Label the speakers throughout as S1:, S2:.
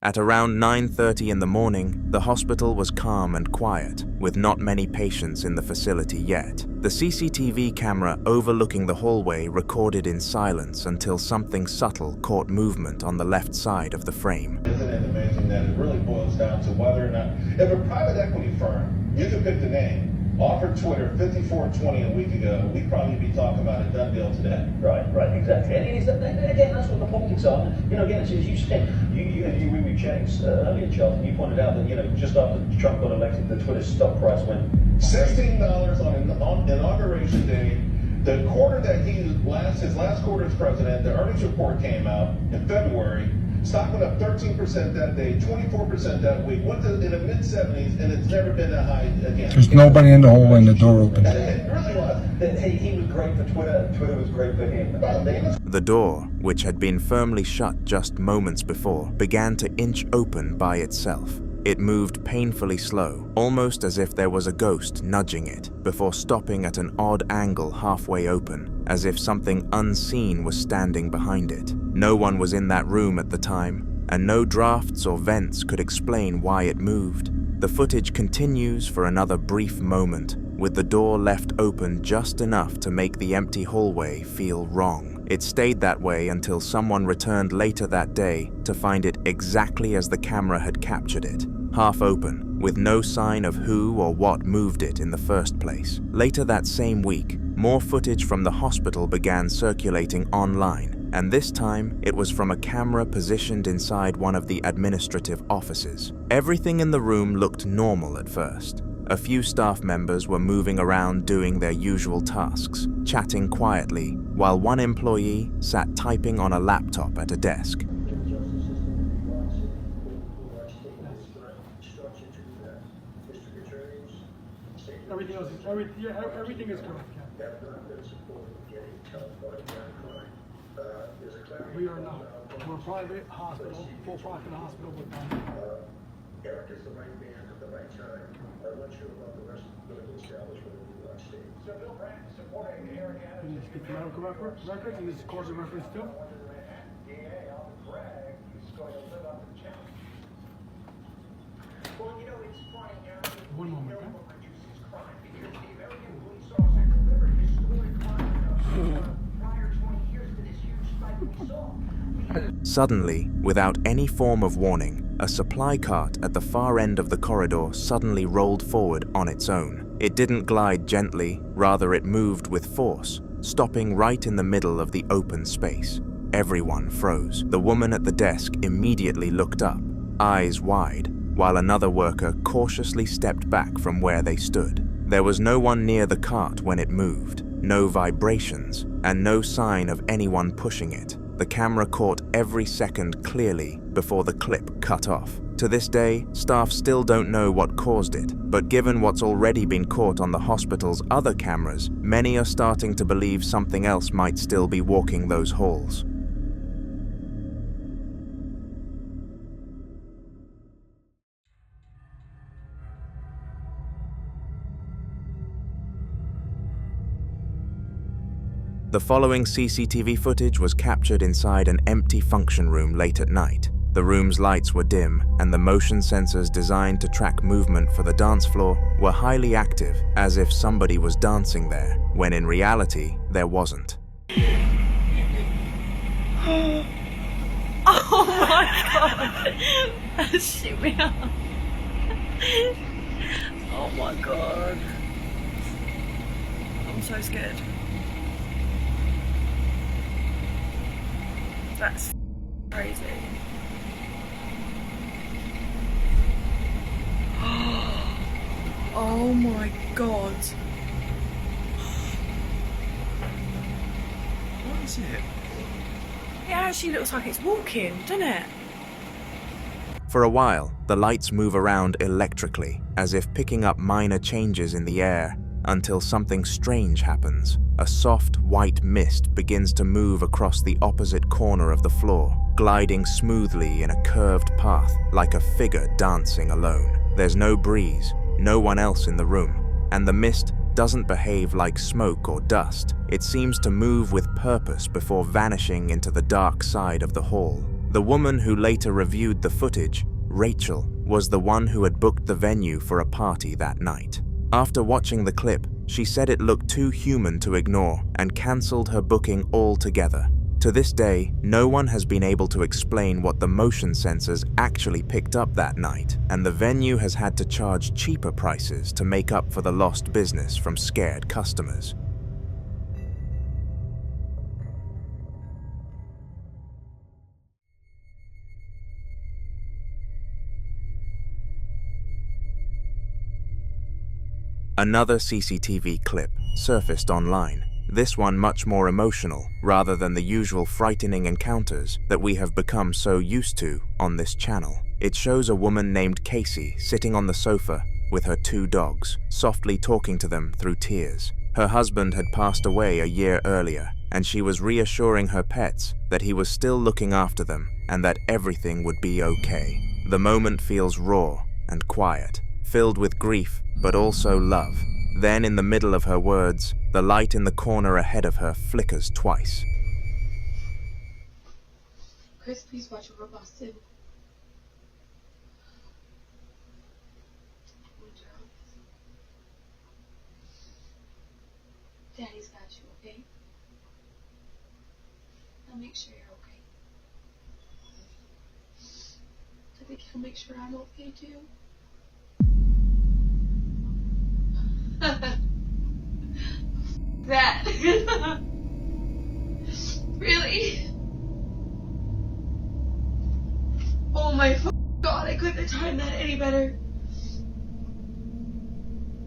S1: At around 9:30 in the morning, the hospital was calm and quiet, with not many patients in the facility yet. The CCTV camera overlooking the hallway recorded in silence until something subtle caught movement on the left side of the frame.
S2: Isn't it amazing that it really boils down to whether or not, if a private equity firm, you can pick the name, offered Twitter $54.20 a week ago, we'd probably be talking about a done deal today.
S3: Right, exactly. And again, that's what the politics are. Again, as you said, we were chatting earlier, Charles, and you pointed out that, just after Trump got elected, the Twitter stock price went
S2: $16 on Inauguration Day. The quarter that his last quarter as president, the earnings report came out in February. Stock went up 13% that day, 24% that week, went to in the mid-70s, and it's never been that high again.
S4: There's nobody in the hole and the door open.
S2: It really was.
S3: He was great for Twitter. Twitter was great for him.
S1: The door, which had been firmly shut just moments before, began to inch open by itself. It moved painfully slow, almost as if there was a ghost nudging it, before stopping at an odd angle halfway open, as if something unseen was standing behind it. No one was in that room at the time, and no drafts or vents could explain why it moved. The footage continues for another brief moment, with the door left open just enough to make the empty hallway feel wrong. It stayed that way until someone returned later that day to find it exactly as the camera had captured it, half open, with no sign of who or what moved it in the first place. Later that same week, more footage from the hospital began circulating online, and this time it was from a camera positioned inside one of the administrative offices. Everything in the room looked normal at first. A few staff members were moving around doing their usual tasks, chatting quietly, while one employee sat typing on a laptop at a desk.
S5: Everything is correct. We are not. We're a private hospital, for-profit hospital with money.
S6: Eric is the right man at the right time. I'm not sure about the rest of the medical establishment in the United States.
S5: So Bill Brandt supporting Eric Adams. You need to speak to medical records, and this is cause of reference too.
S6: DA Alvin Bragg is going to live up to the challenge. Well, it's funny now.
S5: One moment,
S6: reduces crime because the American police officer delivered historic crime prior 20 years to this huge spike we saw.
S1: Suddenly, without any form of warning, a supply cart at the far end of the corridor suddenly rolled forward on its own. It didn't glide gently, rather it moved with force, stopping right in the middle of the open space. Everyone froze. The woman at the desk immediately looked up, eyes wide, while another worker cautiously stepped back from where they stood. There was no one near the cart when it moved, no vibrations, and no sign of anyone pushing it. The camera caught every second clearly before the clip cut off. To this day, staff still don't know what caused it, but given what's already been caught on the hospital's other cameras, many are starting to believe something else might still be walking those halls. The following CCTV footage was captured inside an empty function room late at night. The room's lights were dim, and the motion sensors designed to track movement for the dance floor were highly active, as if somebody was dancing there, when in reality, there wasn't.
S7: Oh my god! That shit me up. Oh my god. I'm so scared. That's crazy. Oh my god.
S8: What is it?
S7: It actually looks like it's walking, doesn't it?
S1: For a while, the lights move around electrically, as if picking up minor changes in the air, until something strange happens. A soft white mist begins to move across the opposite corner of the floor, gliding smoothly in a curved path like a figure dancing alone. There's no breeze, no one else in the room, and the mist doesn't behave like smoke or dust. It seems to move with purpose before vanishing into the dark side of the hall. The woman who later reviewed the footage, Rachel, was the one who had booked the venue for a party that night. After watching the clip, she said it looked too human to ignore and cancelled her booking altogether. To this day, no one has been able to explain what the motion sensors actually picked up that night, and the venue has had to charge cheaper prices to make up for the lost business from scared customers. Another CCTV clip surfaced online, this one much more emotional rather than the usual frightening encounters that we have become so used to on this channel. It shows a woman named Casey sitting on the sofa with her 2 dogs, softly talking to them through tears. Her husband had passed away a year earlier, and she was reassuring her pets that he was still looking after them and that everything would be okay. The moment feels raw and quiet, filled with grief but also love. Then, in the middle of her words, the light in the corner ahead of her flickers twice.
S8: Chris, please watch over Boston. Daddy's got you, okay? I'll make sure you're okay. I think he'll make sure I'm okay too. That. Really? Oh my God, I couldn't have timed that any better.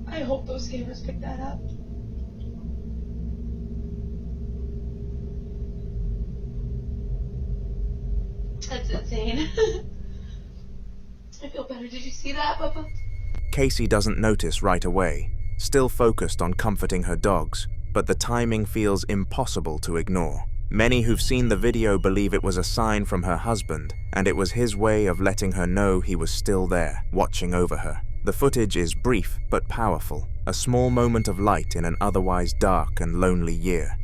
S8: I hope those cameras pick that up. That's insane. I feel better. Did you see that, Bubba?
S1: Casey doesn't notice right away, still focused on comforting her dogs, but the timing feels impossible to ignore. Many who've seen the video believe it was a sign from her husband, and it was his way of letting her know he was still there, watching over her. The footage is brief but powerful, a small moment of light in an otherwise dark and lonely year.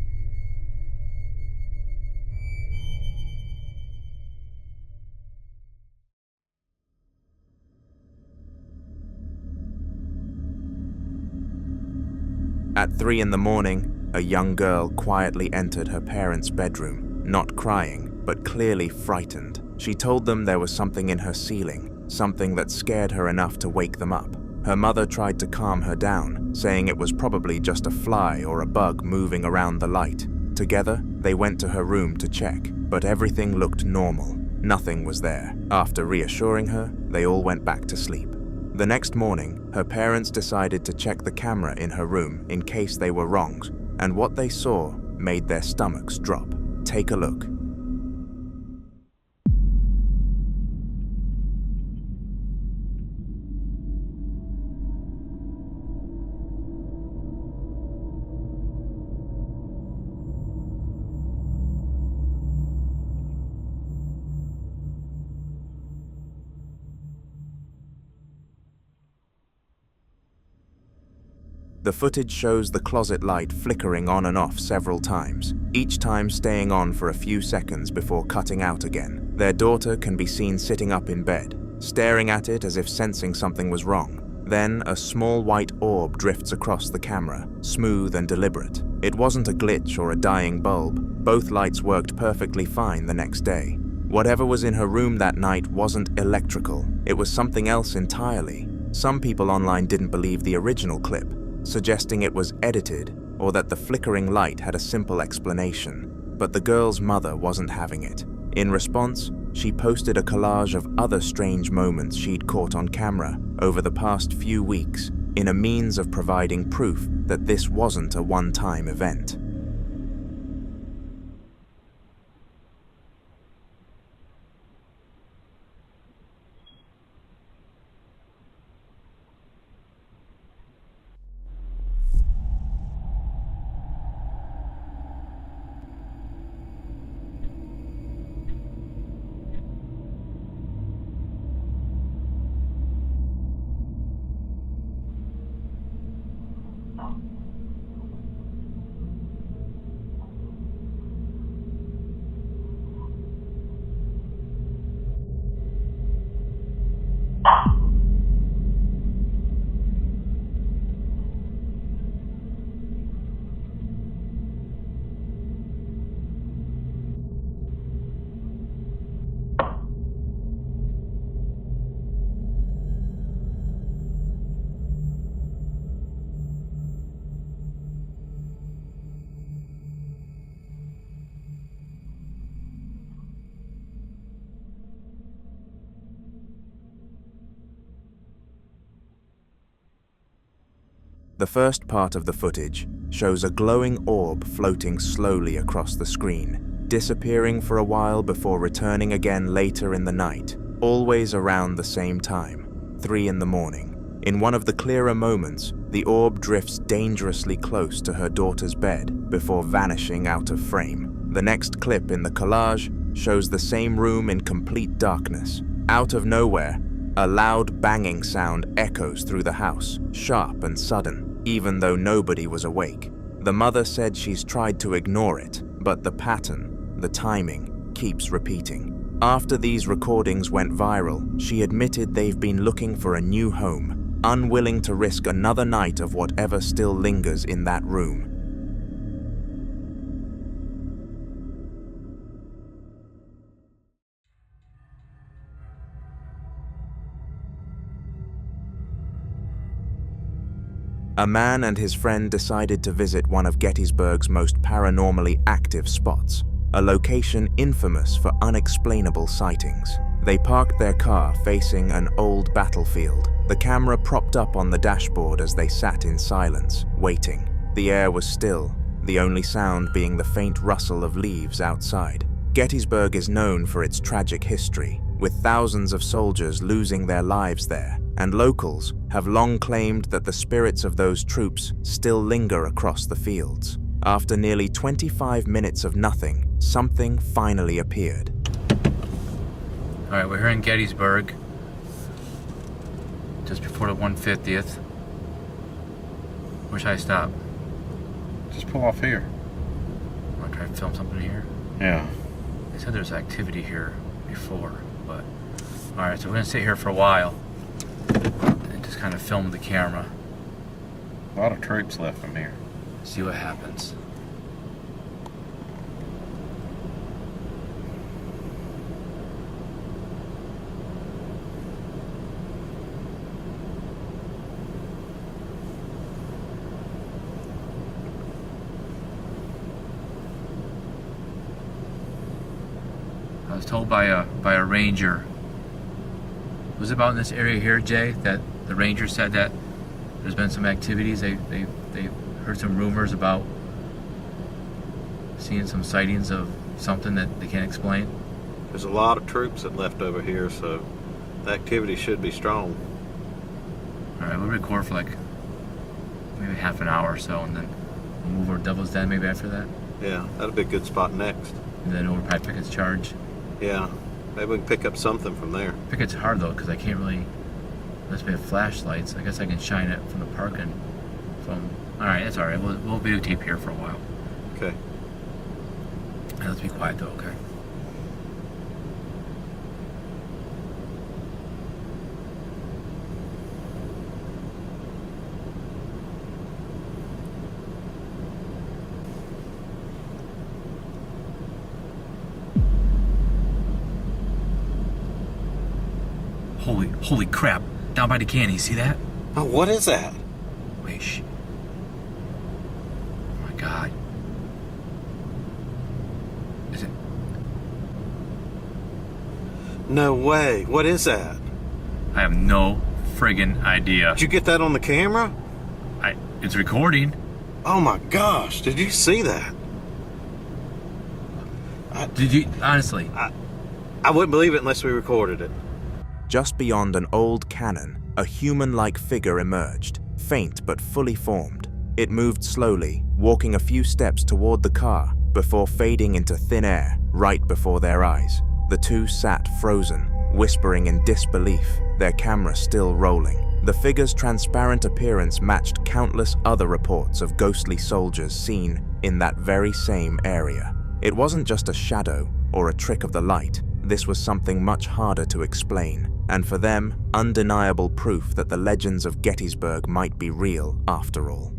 S1: At 3 in the morning, a young girl quietly entered her parents' bedroom, not crying, but clearly frightened. She told them there was something in her ceiling, something that scared her enough to wake them up. Her mother tried to calm her down, saying it was probably just a fly or a bug moving around the light. Together, they went to her room to check, but everything looked normal. Nothing was there. After reassuring her, they all went back to sleep. The next morning, her parents decided to check the camera in her room in case they were wrong, and what they saw made their stomachs drop. Take a look. The footage shows the closet light flickering on and off several times, each time staying on for a few seconds before cutting out again. Their daughter can be seen sitting up in bed, staring at it as if sensing something was wrong. Then a small white orb drifts across the camera, smooth and deliberate. It wasn't a glitch or a dying bulb. Both lights worked perfectly fine the next day. Whatever was in her room that night wasn't electrical. It was something else entirely. Some people online didn't believe the original clip, suggesting it was edited or that the flickering light had a simple explanation. But the girl's mother wasn't having it. In response, she posted a collage of other strange moments she'd caught on camera over the past few weeks in a means of providing proof that this wasn't a one-time event. The first part of the footage shows a glowing orb floating slowly across the screen, disappearing for a while before returning again later in the night, always around the same time, 3 in the morning. In one of the clearer moments, the orb drifts dangerously close to her daughter's bed before vanishing out of frame. The next clip in the collage shows the same room in complete darkness. Out of nowhere, a loud banging sound echoes through the house, sharp and sudden, even though nobody was awake. The mother said she's tried to ignore it, but the pattern, the timing, keeps repeating. After these recordings went viral, she admitted they've been looking for a new home, unwilling to risk another night of whatever still lingers in that room. A man and his friend decided to visit one of Gettysburg's most paranormally active spots, a location infamous for unexplainable sightings. They parked their car facing an old battlefield, the camera propped up on the dashboard as they sat in silence, waiting. The air was still, the only sound being the faint rustle of leaves outside. Gettysburg is known for its tragic history, with thousands of soldiers losing their lives there, and locals have long claimed that the spirits of those troops still linger across the fields. After nearly 25 minutes of nothing, something finally appeared.
S9: All right, we're here in Gettysburg, just before the 150th. Where should I stop?
S10: Just pull off here.
S9: Want to try to film something here?
S10: Yeah.
S9: They said there's activity here before, but... Alright, so we're going to sit here for a while and just kind of film the camera.
S10: A lot of troops left from here.
S9: See what happens. I was told by a ranger. Was it about in this area here, Jay, that the ranger said that there's been some activities? They heard some rumors about seeing some sightings of something that they can't explain.
S11: There's a lot of troops that left over here, so the activity should be strong.
S9: All right, we'll record for like maybe half an hour or so, and then we'll move over to Devil's Den maybe after that.
S11: Yeah, that'll be a good spot next.
S9: And then over by Pickett's Charge.
S11: Yeah, maybe we can pick up something from there.
S9: Pickett's hard though, because I can't really, unless we have flashlights. I guess I can shine it from the parking. All right, that's all right. We'll videotape here for a while.
S11: Okay.
S9: Let's be quiet though, okay? Holy crap! Down by the canyon, you see that?
S11: Oh, what is that?
S9: Wait, shh. Oh my God. Is it?
S11: No way. What is that?
S9: I have no friggin' idea.
S11: Did you get that on the camera?
S9: It's recording.
S11: Oh my gosh, did you see that?
S9: Did you, honestly?
S11: I wouldn't believe it unless we recorded it.
S1: Just beyond an old cannon, a human-like figure emerged, faint but fully formed. It moved slowly, walking a few steps toward the car, before fading into thin air right before their eyes. The two sat frozen, whispering in disbelief, their camera still rolling. The figure's transparent appearance matched countless other reports of ghostly soldiers seen in that very same area. It wasn't just a shadow or a trick of the light. This was something much harder to explain, and for them, undeniable proof that the legends of Gettysburg might be real after all.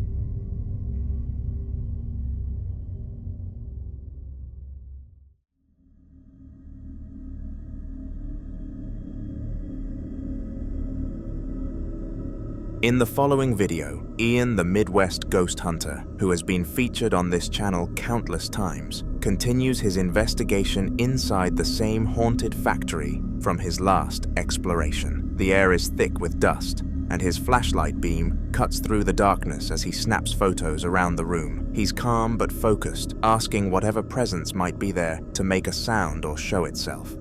S1: In the following video, Ian the Midwest Ghost Hunter, who has been featured on this channel countless times, continues his investigation inside the same haunted factory from his last exploration. The air is thick with dust, and his flashlight beam cuts through the darkness as he snaps photos around the room. He's calm but focused, asking whatever presence might be there to make a sound or show itself.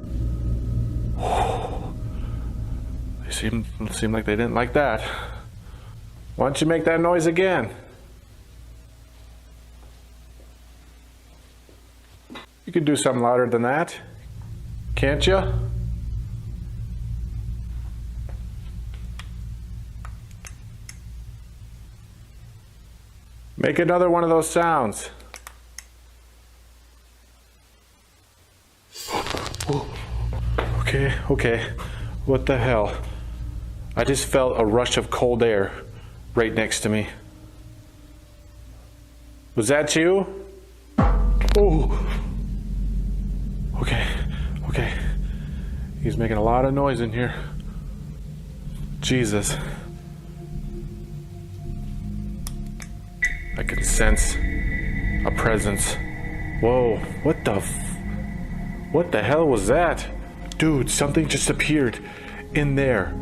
S12: They seem like they didn't like that. Why don't you make that noise again? You could do something louder than that, can't you? Make another one of those sounds. Okay. What the hell? I just felt a rush of cold air right next to me. Was that you? Oh. Okay. He's making a lot of noise in here. Jesus. I can sense a presence. Whoa, what the hell was that? Dude, something just appeared in there.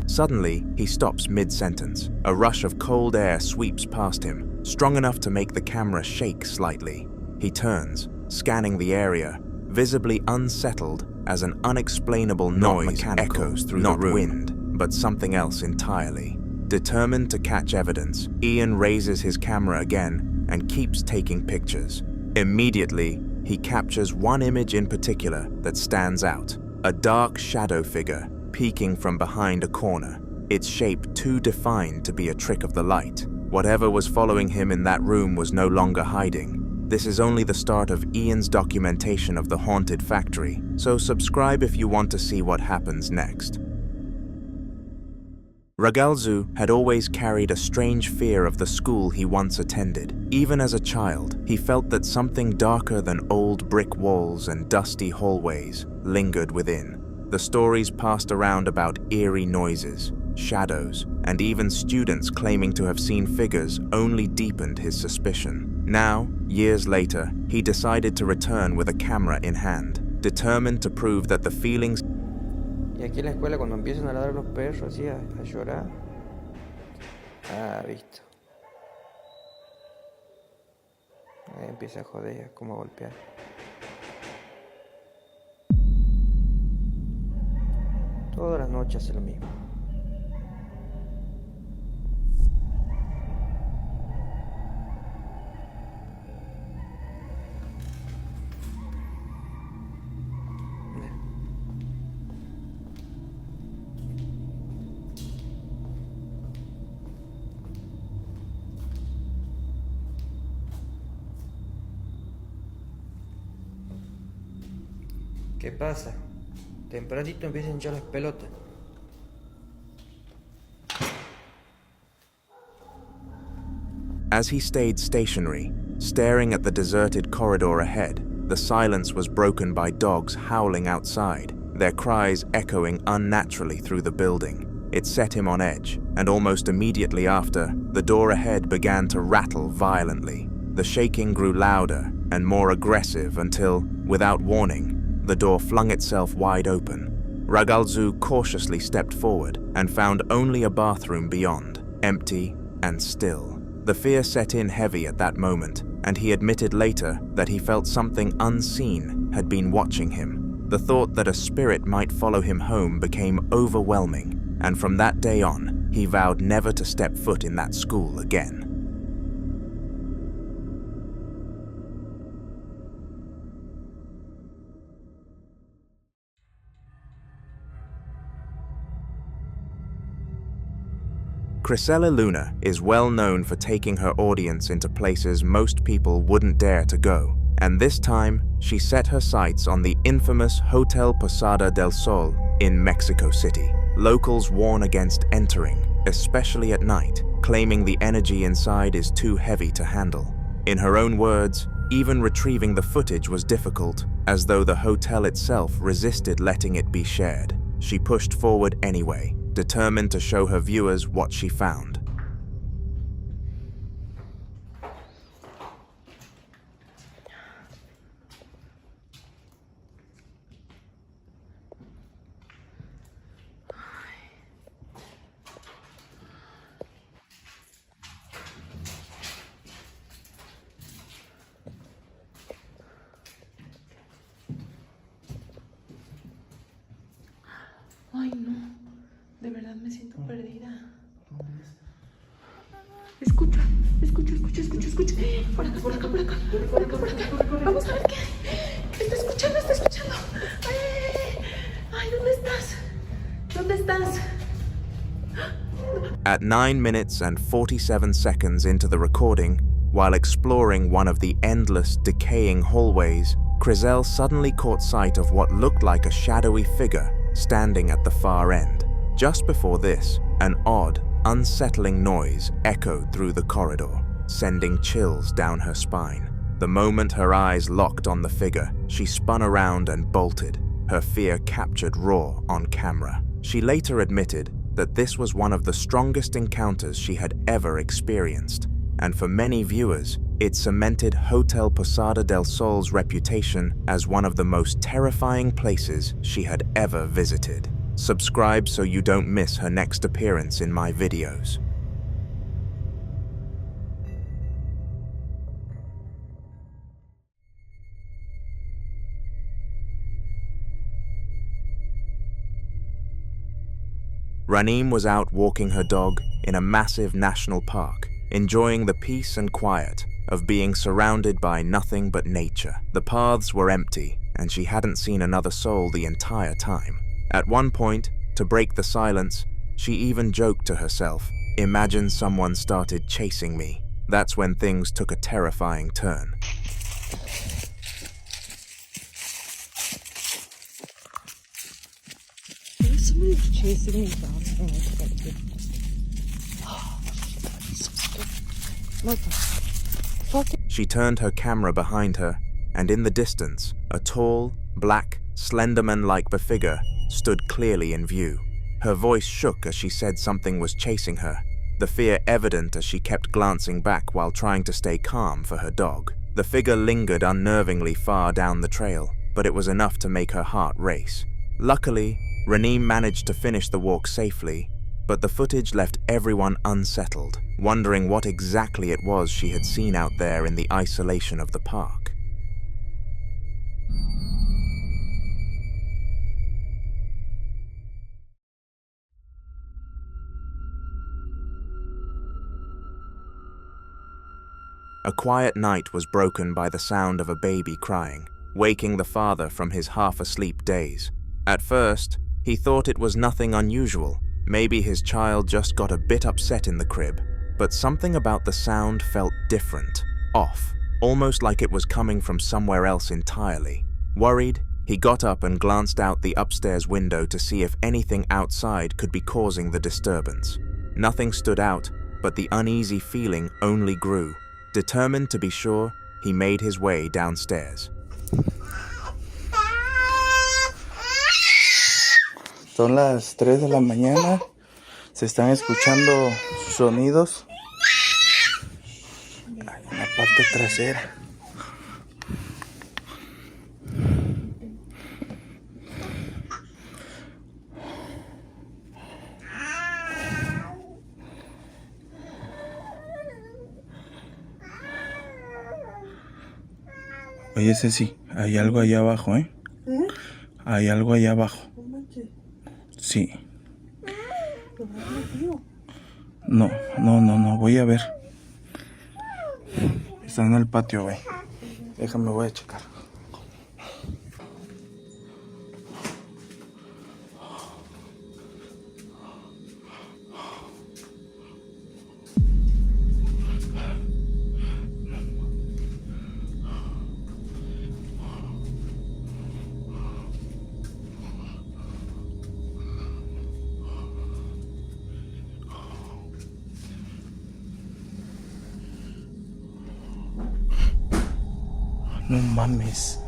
S1: Suddenly, he stops mid-sentence. A rush of cold air sweeps past him, strong enough to make the camera shake slightly. He turns, scanning the area, visibly unsettled as an unexplainable noise echoes through the room. Not wind, but something else entirely. Determined to catch evidence, Ian raises his camera again and keeps taking pictures. Immediately, he captures one image in particular that stands out. A dark shadow figure peeking from behind a corner, its shape too defined to be a trick of the light. Whatever was following him in that room was no longer hiding. This is only the start of Ian's documentation of the haunted factory, so subscribe if you want to see what happens next. Ragalzu had always carried a strange fear of the school he once attended. Even as a child, he felt that something darker than old brick walls and dusty hallways lingered within. The stories passed around about eerie noises, shadows, and even students claiming to have seen figures only deepened his suspicion. Now, years later, he decided to return with a camera in hand, determined to prove that the feelings.
S13: Y aquí en la escuela cuando empiezan a ladrar los perros así a llorar. Visto. Ahí empieza a joder, como a golpear. Todas las noches hace lo mismo. ¿Qué pasa? Tempranito empiezan a hinchar las pelotas.
S1: As he stayed stationary, staring at the deserted corridor ahead, the silence was broken by dogs howling outside, their cries echoing unnaturally through the building. It set him on edge, and almost immediately after, the door ahead began to rattle violently. The shaking grew louder and more aggressive until, without warning, the door flung itself wide open. Ragalzu cautiously stepped forward and found only a bathroom beyond, empty and still. The fear set in heavy at that moment, and he admitted later that he felt something unseen had been watching him. The thought that a spirit might follow him home became overwhelming, and from that day on, he vowed never to step foot in that school again. Crisella Luna is well known for taking her audience into places most people wouldn't dare to go, and this time she set her sights on the infamous Hotel Posada del Sol in Mexico City. Locals warn against entering, especially at night, claiming the energy inside is too heavy to handle. In her own words, even retrieving the footage was difficult, as though the hotel itself resisted letting it be shared. She pushed forward anyway, determined to show her viewers what she found.
S7: De verdad me siento perdida. Escucha. Por acá. Vamos a ver qué hay. Está escuchando. Ay, ¿dónde estás?
S1: At 9 minutes and 47 seconds into the recording, while exploring one of the endless, decaying hallways, Crizel suddenly caught sight of what looked like a shadowy figure standing at the far end. Just before this, an odd, unsettling noise echoed through the corridor, sending chills down her spine. The moment her eyes locked on the figure, she spun around and bolted, her fear captured raw on camera. She later admitted that this was one of the strongest encounters she had ever experienced, and for many viewers, it cemented Hotel Posada del Sol's reputation as one of the most terrifying places she had ever visited. Subscribe so you don't miss her next appearance in my videos. Ranim was out walking her dog in a massive national park, enjoying the peace and quiet of being surrounded by nothing but nature. The paths were empty, and she hadn't seen another soul the entire time. At one point, to break the silence, she even joked to herself, "Imagine someone started chasing me." That's when things took a terrifying turn.
S7: Somebody's chasing me down.
S1: She turned her camera behind her, and in the distance, a tall, black, Slenderman-like figure stood clearly in view. Her voice shook as she said something was chasing her, the fear evident as she kept glancing back while trying to stay calm for her dog. The figure lingered unnervingly far down the trail, but it was enough to make her heart race. Luckily, Ranim managed to finish the walk safely, but the footage left everyone unsettled, wondering what exactly it was she had seen out there in the isolation of the park. A quiet night was broken by the sound of a baby crying, waking the father from his half-asleep daze. At first, he thought it was nothing unusual. Maybe his child just got a bit upset in the crib, but something about the sound felt different, off, almost like it was coming from somewhere else entirely. Worried, he got up and glanced out the upstairs window to see if anything outside could be causing the disturbance. Nothing stood out, but the uneasy feeling only grew. Determined to be sure, he made his way downstairs.
S14: Son las 3 de la mañana, se están escuchando sonidos en la parte trasera. Oye, Ceci, hay algo allá abajo, ¿eh? Hay algo allá abajo. Sí. No, voy a ver. Está en el patio, güey. Déjame, voy a checar. No mames.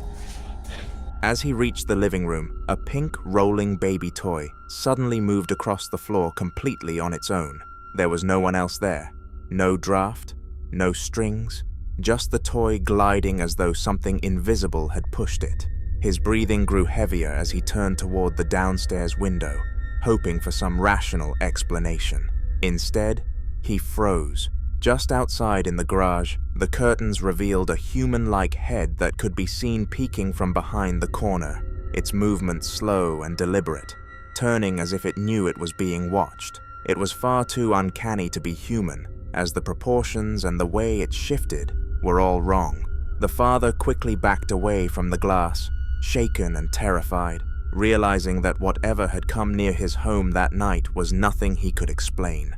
S1: As he reached the living room, a pink rolling baby toy suddenly moved across the floor completely on its own. There was no one else there. No draft, no strings, just the toy gliding as though something invisible had pushed it. His breathing grew heavier as he turned toward the downstairs window, hoping for some rational explanation. Instead, he froze. Just outside in the garage, the curtains revealed a human-like head that could be seen peeking from behind the corner, its movements slow and deliberate. turning as if it knew it was being watched. It was far too uncanny to be human, as the proportions and the way it shifted were all wrong. The father quickly backed away from the glass, shaken and terrified, realizing that whatever had come near his home that night was nothing he could explain.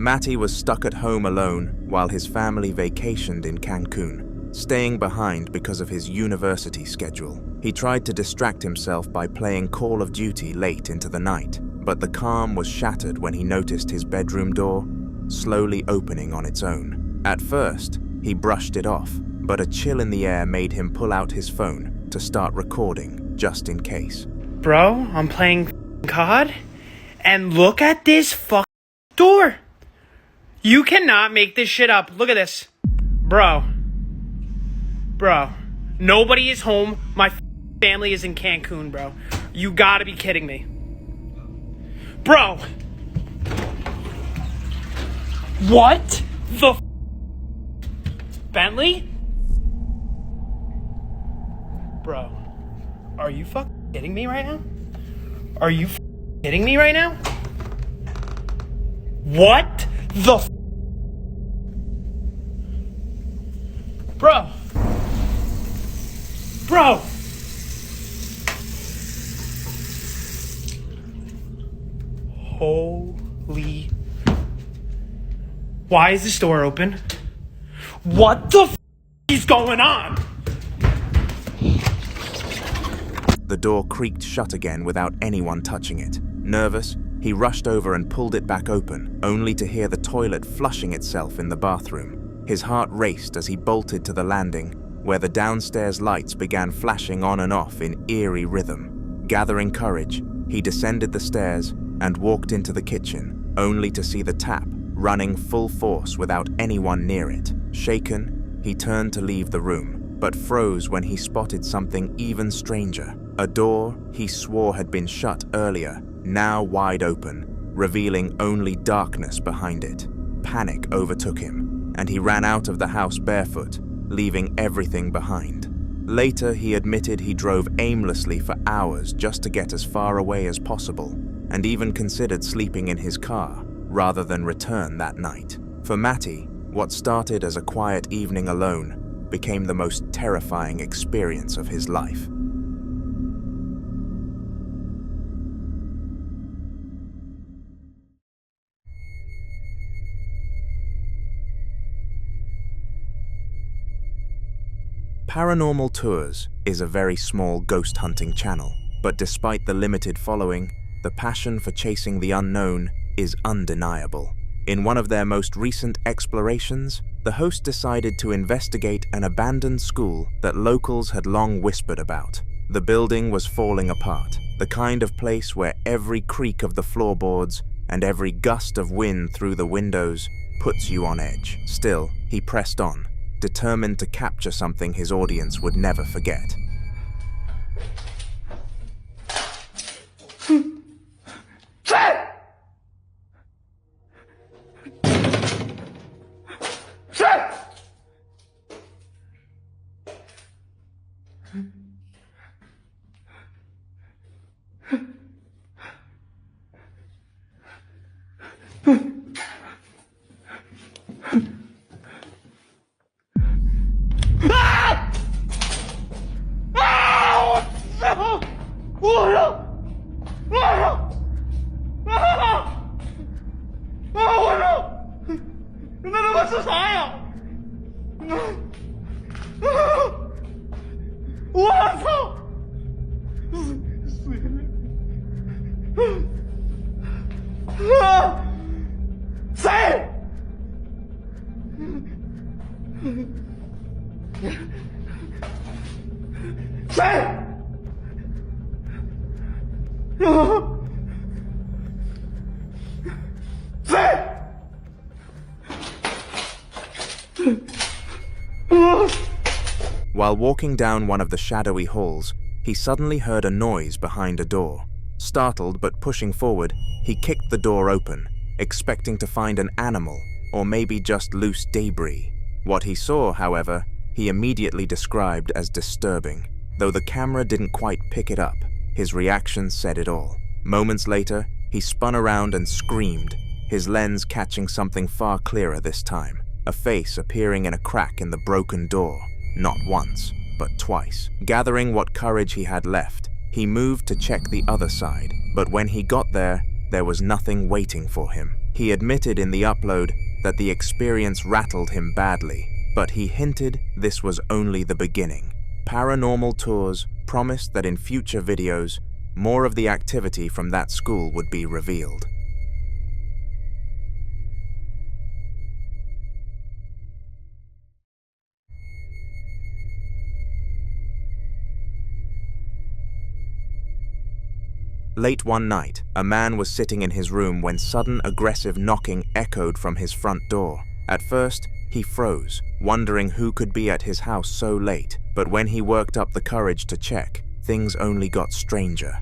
S1: Matty was stuck at home alone while his family vacationed in Cancun, staying behind because of his university schedule. He tried to distract himself by playing Call of Duty late into the night, but the calm was shattered when he noticed his bedroom door slowly opening on its own. At first, he brushed it off, but a chill in the air made him pull out his phone to start recording, just in case.
S15: Bro, I'm playing COD, and look at this door. You cannot make this shit up. Look at this. Bro, nobody is home. My family is in Cancun, bro. You gotta be kidding me. Bro! What the Bentley? Bro, are you kidding me right now? Are you kidding me right now? What the Bro! Holy... Why is this door open? What the is going on?
S1: The door creaked shut again without anyone touching it. Nervous, he rushed over and pulled it back open, only to hear the toilet flushing itself in the bathroom. His heart raced as he bolted to the landing, where the downstairs lights began flashing on and off in eerie rhythm. Gathering courage, he descended the stairs and walked into the kitchen, only to see the tap running full force without anyone near it. Shaken, he turned to leave the room, but froze when he spotted something even stranger. A door he swore had been shut earlier, now wide open, revealing only darkness behind it. Panic overtook him, and he ran out of the house barefoot, leaving everything behind. Later, he admitted he drove aimlessly for hours just to get as far away as possible, and even considered sleeping in his car rather than return that night. For Matty, what started as a quiet evening alone became the most terrifying experience of his life. Paranormal Tours is a very small ghost hunting channel, but despite the limited following, the passion for chasing the unknown is undeniable. In one of their most recent explorations, the host decided to investigate an abandoned school that locals had long whispered about. The building was falling apart, the kind of place where every creak of the floorboards and every gust of wind through the windows puts you on edge. Still, he pressed on, determined to capture something his audience would never forget. While walking down one of the shadowy halls, he suddenly heard a noise behind a door. Startled but pushing forward, he kicked the door open, expecting to find an animal or maybe just loose debris. What he saw, however, he immediately described as disturbing. Though the camera didn't quite pick it up, his reaction said it all. Moments later, he spun around and screamed, his lens catching something far clearer this time, a face appearing in a crack in the broken door, not once, but twice. Gathering what courage he had left, he moved to check the other side, but when he got there was nothing waiting for him. He admitted in the upload that the experience rattled him badly, but he hinted this was only the beginning. Paranormal Tours promised that in future videos, more of the activity from that school would be revealed. Late one night, a man was sitting in his room when sudden aggressive knocking echoed from his front door. At first, he froze, wondering who could be at his house so late, but when he worked up the courage to check, things only got stranger.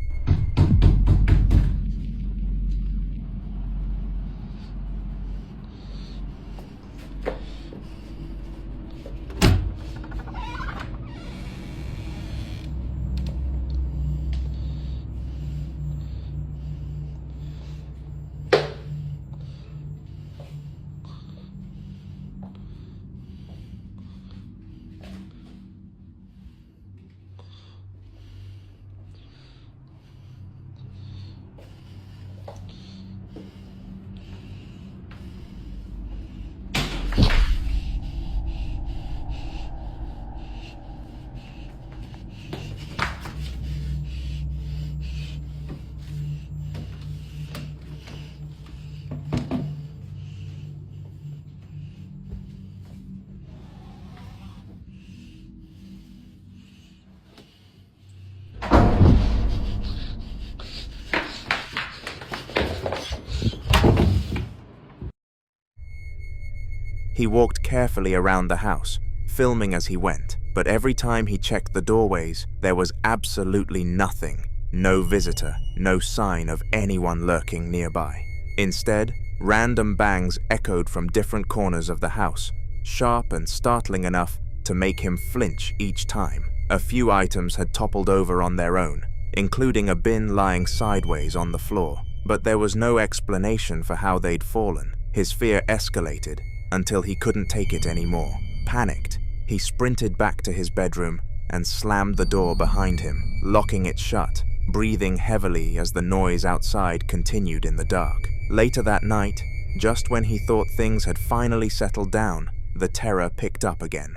S1: He walked carefully around the house, filming as he went, but every time he checked the doorways, there was absolutely nothing. No visitor, no sign of anyone lurking nearby. Instead, random bangs echoed from different corners of the house, sharp and startling enough to make him flinch each time. A few items had toppled over on their own, including a bin lying sideways on the floor, but there was no explanation for how they'd fallen. His fear escalated until he couldn't take it anymore. Panicked, he sprinted back to his bedroom and slammed the door behind him, locking it shut, breathing heavily as the noise outside continued in the dark. Later that night, just when he thought things had finally settled down, the terror picked up again.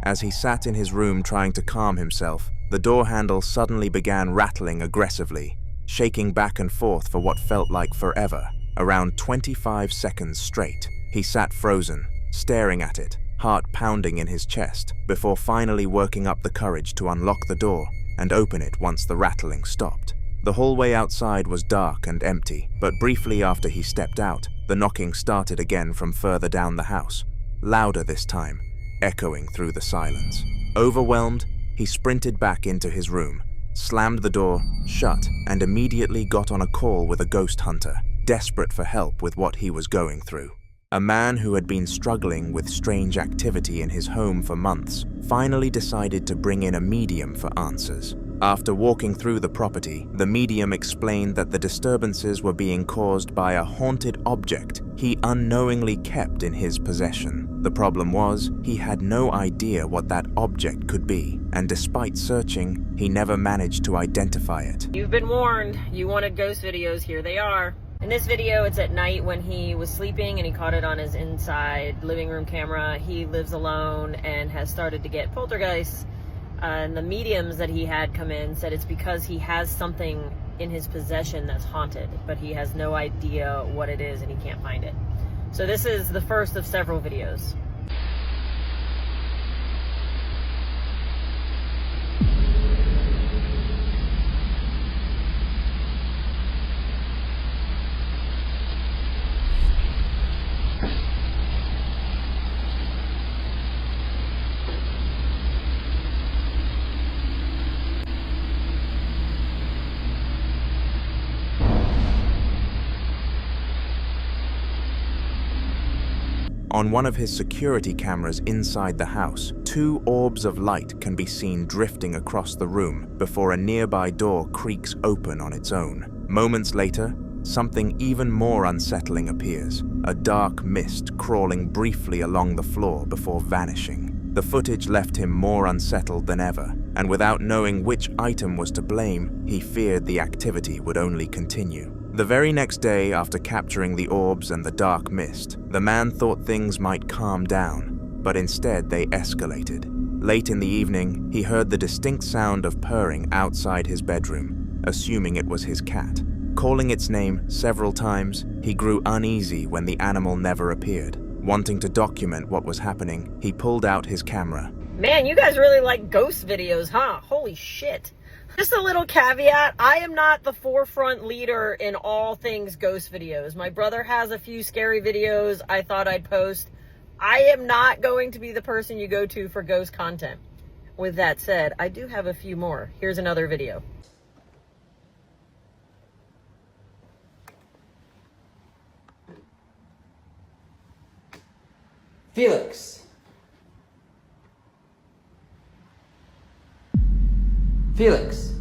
S1: As he sat in his room trying to calm himself, the door handle suddenly began rattling aggressively, shaking back and forth for what felt like forever. Around 25 seconds straight, he sat frozen, staring at it, heart pounding in his chest, before finally working up the courage to unlock the door and open it once the rattling stopped. The hallway outside was dark and empty, but briefly after he stepped out, the knocking started again from further down the house, louder this time, echoing through the silence. Overwhelmed, he sprinted back into his room, slammed the door shut, and immediately got on a call with a ghost hunter, desperate for help with what he was going through. A man who had been struggling with strange activity in his home for months finally decided to bring in a medium for answers. After walking through the property, the medium explained that the disturbances were being caused by a haunted object he unknowingly kept in his possession. The problem was, he had no idea what that object could be, and despite searching, he never managed to identify it.
S16: You've been warned. You wanted ghost videos, here they are. In this video, it's at night when he was sleeping and he caught it on his inside living room camera. He lives alone and has started to get poltergeists. And the mediums that he had come in said it's because he has something in his possession that's haunted, but he has no idea what it is and he can't find it. So this is the first of several videos.
S1: On one of his security cameras inside the house, 2 orbs of light can be seen drifting across the room before a nearby door creaks open on its own. Moments later, something even more unsettling appears, a dark mist crawling briefly along the floor before vanishing. The footage left him more unsettled than ever, and without knowing which item was to blame, he feared the activity would only continue. The very next day, after capturing the orbs and the dark mist, the man thought things might calm down, but instead they escalated. Late in the evening, he heard the distinct sound of purring outside his bedroom, assuming it was his cat. Calling its name several times, he grew uneasy when the animal never appeared. Wanting to document what was happening, he pulled out his camera.
S16: Man, you guys really like ghost videos, huh? Holy shit. Just a little caveat, I am not the forefront leader in all things ghost videos. My brother has a few scary videos I thought I'd post. I am not going to be the person you go to for ghost content. With that said, I do have a few more. Here's another video.
S13: Felix. Felix.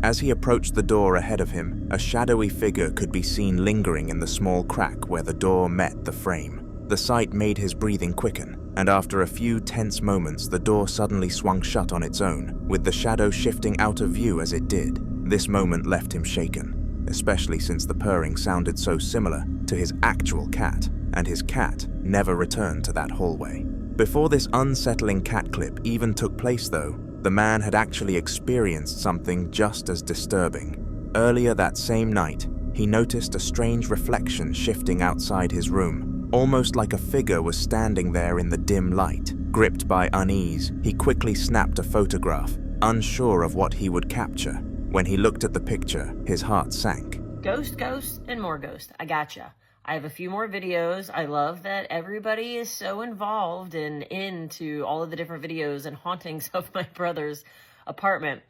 S1: As he approached the door ahead of him, a shadowy figure could be seen lingering in the small crack where the door met the frame. The sight made his breathing quicken, and after a few tense moments, the door suddenly swung shut on its own, with the shadow shifting out of view as it did. This moment left him shaken, especially since the purring sounded so similar to his actual cat, and his cat never returned to that hallway. Before this unsettling cat clip even took place though, the man had actually experienced something just as disturbing. Earlier that same night, he noticed a strange reflection shifting outside his room. Almost like a figure was standing there in the dim light. Gripped by unease, he quickly snapped a photograph, unsure of what he would capture. When he looked at the picture, his heart sank.
S16: Ghost, ghost, and more ghost. I gotcha. I have a few more videos. I love that everybody is so involved and into all of the different videos and hauntings of my brother's apartment.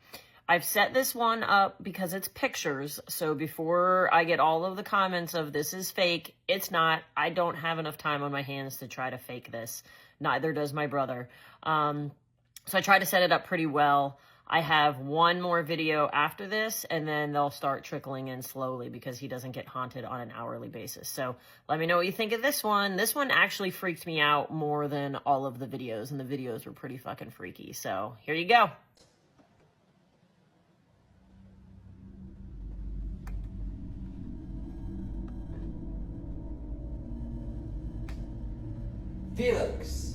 S16: I've set this one up because it's pictures, so before I get all of the comments of this is fake, it's not. I don't have enough time on my hands to try to fake this. Neither does my brother. So I tried to set it up pretty well. I have one more video after this, and then they'll start trickling in slowly because he doesn't get haunted on an hourly basis. So let me know what you think of this one. This one actually freaked me out more than all of the videos, and the videos were pretty fucking freaky. So here you go.
S13: Felix.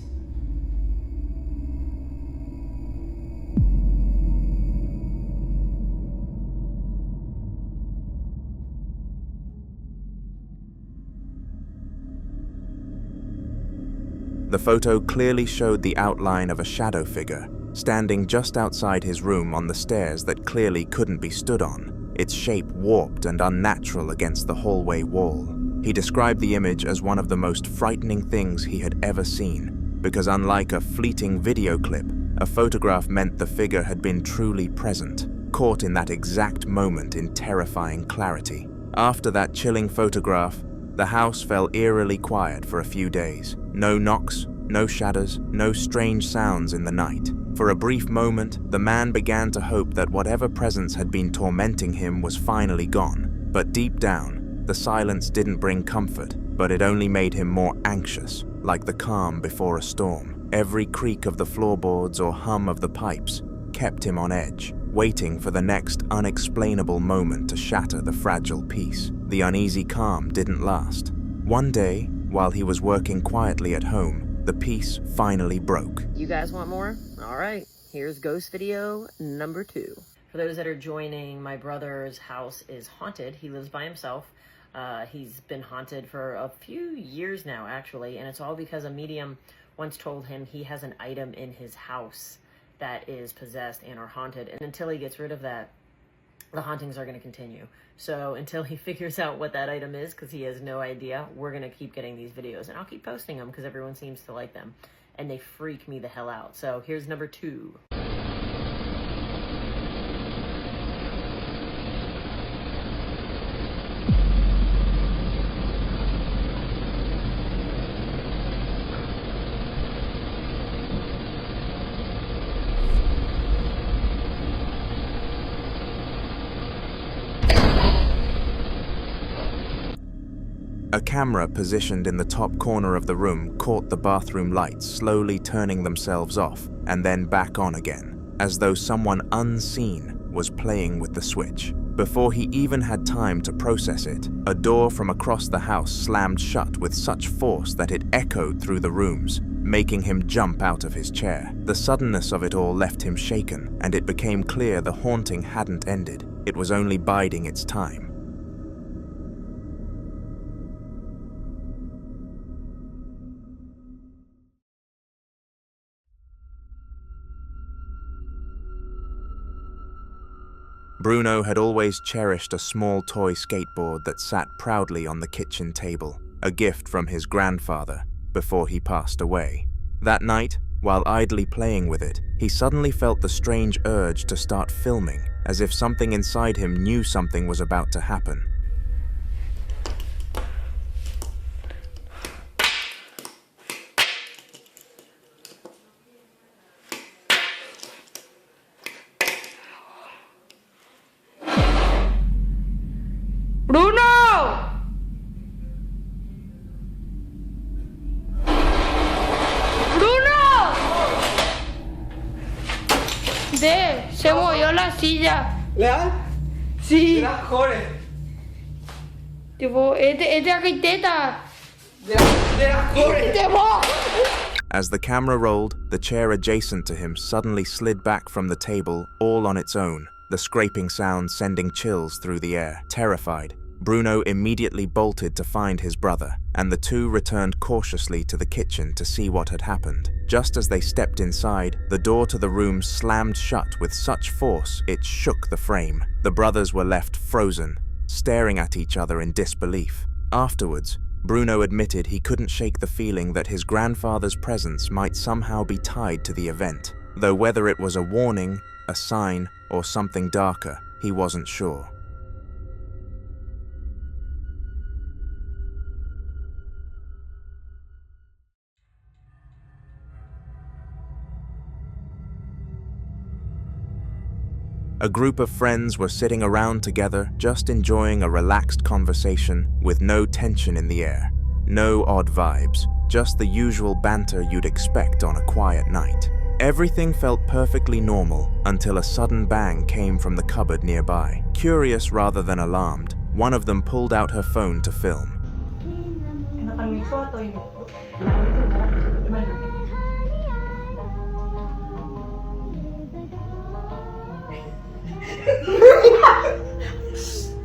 S1: The photo clearly showed the outline of a shadow figure, standing just outside his room on the stairs that clearly couldn't be stood on, its shape warped and unnatural against the hallway wall. He described the image as one of the most frightening things he had ever seen, because unlike a fleeting video clip, a photograph meant the figure had been truly present. caught in that exact moment in terrifying clarity. After that chilling photograph, the house fell eerily quiet for a few days. No knocks, no shadows, no strange sounds in the night. For a brief moment, the man began to hope that whatever presence had been tormenting him was finally gone. But deep down, the silence didn't bring comfort, but it only made him more anxious, like the calm before a storm. Every creak of the floorboards or hum of the pipes kept him on edge, waiting for the next unexplainable moment to shatter the fragile peace. The uneasy calm didn't last. One day, while he was working quietly at home, the peace finally broke.
S16: You guys want more? All right, here's ghost video number 2. For those that are joining, my brother's house is haunted. He lives by himself. He's been haunted for a few years now, actually, and it's all because a medium once told him he has an item in his house that is possessed and are haunted, and until he gets rid of that, the hauntings are going to continue. So until he figures out what that item is, because he has no idea, we're going to keep getting these videos, and I'll keep posting them because everyone seems to like them, and they freak me the hell out. So here's number 2.
S1: A camera positioned in the top corner of the room caught the bathroom lights slowly turning themselves off and then back on again, as though someone unseen was playing with the switch. Before he even had time to process it, a door from across the house slammed shut with such force that it echoed through the rooms, making him jump out of his chair. The suddenness of it all left him shaken, and it became clear the haunting hadn't ended. It was only biding its time. Bruno had always cherished a small toy skateboard that sat proudly on the kitchen table, a gift from his grandfather before he passed away. That night, while idly playing with it, he suddenly felt the strange urge to start filming, as if something inside him knew something was about to happen.
S17: Se movió la silla. ¿Leal? Sí. De las cores. Tipo, es de arquitecta. De las cores.
S1: As the camera rolled, the chair adjacent to him suddenly slid back from the table all on its own, the scraping sound sending chills through the air. Terrified, Bruno immediately bolted to find his brother, and the two returned cautiously to the kitchen to see what had happened. Just as they stepped inside, the door to the room slammed shut with such force it shook the frame. The brothers were left frozen, staring at each other in disbelief. Afterwards, Bruno admitted he couldn't shake the feeling that his grandfather's presence might somehow be tied to the event, though whether it was a warning, a sign, or something darker, he wasn't sure. A group of friends were sitting around together, just enjoying a relaxed conversation with no tension in the air. No odd vibes, just the usual banter you'd expect on a quiet night. Everything felt perfectly normal until a sudden bang came from the cupboard nearby. Curious rather than alarmed, one of them pulled out her phone to film.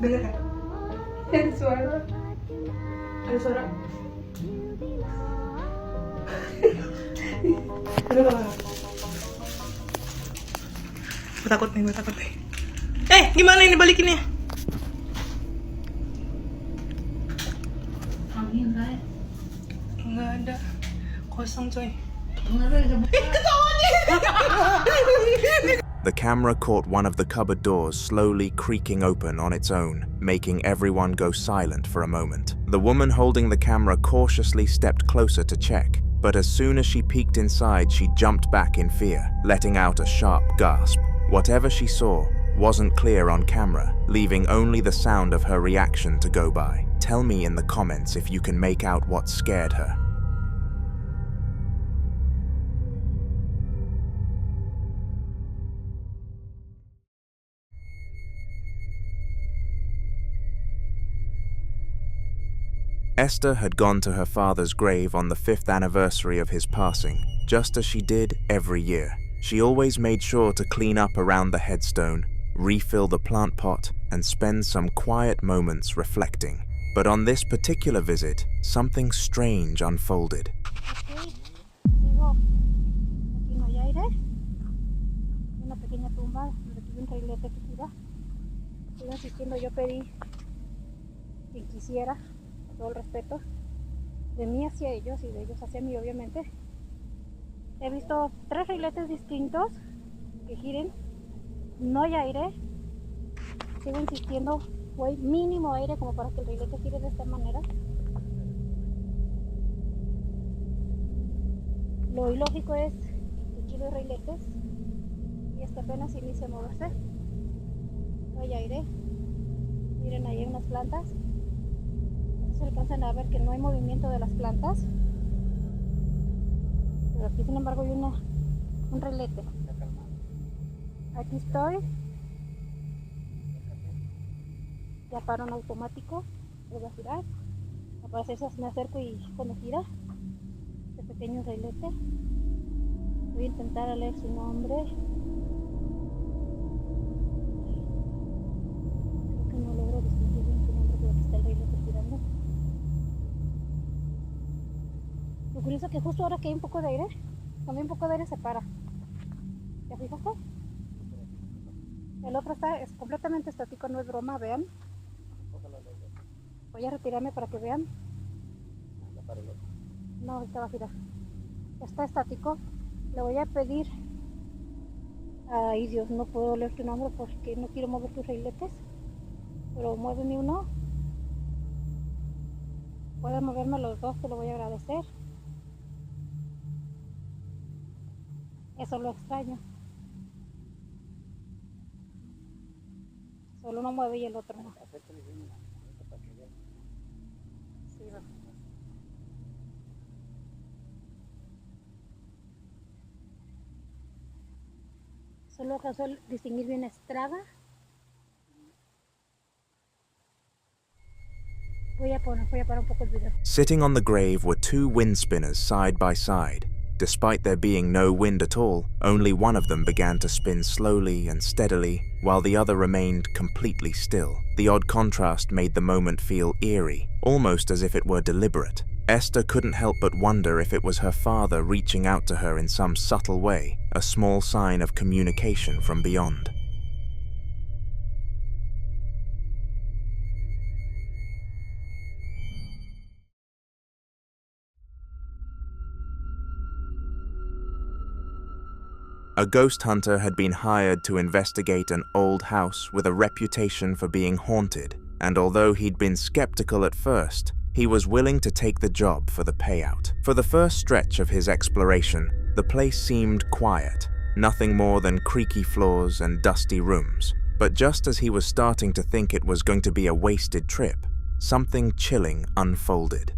S17: El suelo. El suelo.
S5: Takut nih, gue takut nih. Gimana ini balikinnya? Angin, Ray. Enggak ada. Kosong, coy. Enggak ada. Ketawa nih.
S1: The camera caught one of the cupboard doors slowly creaking open on its own, making everyone go silent for a moment. The woman holding the camera cautiously stepped closer to check, but as soon as she peeked inside, she jumped back in fear, letting out a sharp gasp. Whatever she saw wasn't clear on camera, leaving only the sound of her reaction to go by. Tell me in the comments if you can make out what scared her. Esther had gone to her father's grave on the 5th anniversary of his passing, just as she did every year. She always made sure to clean up around the headstone, refill the plant pot, and spend some quiet moments reflecting. But on this particular visit, something strange unfolded.
S18: Todo el respeto de mí hacia ellos y de ellos hacia mí, obviamente. He visto 3 riletes distintos que giren, no hay aire. Sigo insistiendo, hay mínimo aire como para que el rilete gire de esta manera. Lo ilógico es que gire riletes y hasta apenas inicia a moverse. No hay aire. Miren, ahí hay unas plantas. Se alcanzan a ver que no hay movimiento de las plantas, pero aquí sin embargo hay un rilete. Aquí estoy, ya paro en automático, voy a girar, para eso me acerco y cuando gira este pequeño rilete voy a intentar leer su nombre. Creo que no logro distinguir bien su nombre, pero aquí está el rilete girando. Lo curioso es que justo ahora que hay un poco de aire, cuando hay un poco de aire se para. ¿Ya fijaste? El otro es completamente estático, no es broma, vean. Voy a retirarme para que vean. No, ahorita va a girar. Está estático. Le voy a pedir. Ay Dios, no puedo leer tu nombre porque no quiero mover tus riletes. Pero muéveme uno. Puedes moverme los dos, te lo voy a agradecer. Eso lo extraño. Solo uno mueve y el otro no. Sí, va. Solo alcanzó a distinguir bien Estrada. Voy a parar un poco el video.
S1: Sitting on the grave were 2 wind spinners side by side. Despite there being no wind at all, only one of them began to spin slowly and steadily, while the other remained completely still. The odd contrast made the moment feel eerie, almost as if it were deliberate. Esther couldn't help but wonder if it was her father reaching out to her in some subtle way, a small sign of communication from beyond. A ghost hunter had been hired to investigate an old house with a reputation for being haunted, and although he'd been skeptical at first, he was willing to take the job for the payout. For the first stretch of his exploration, the place seemed quiet, nothing more than creaky floors and dusty rooms. But just as he was starting to think it was going to be a wasted trip, something chilling unfolded.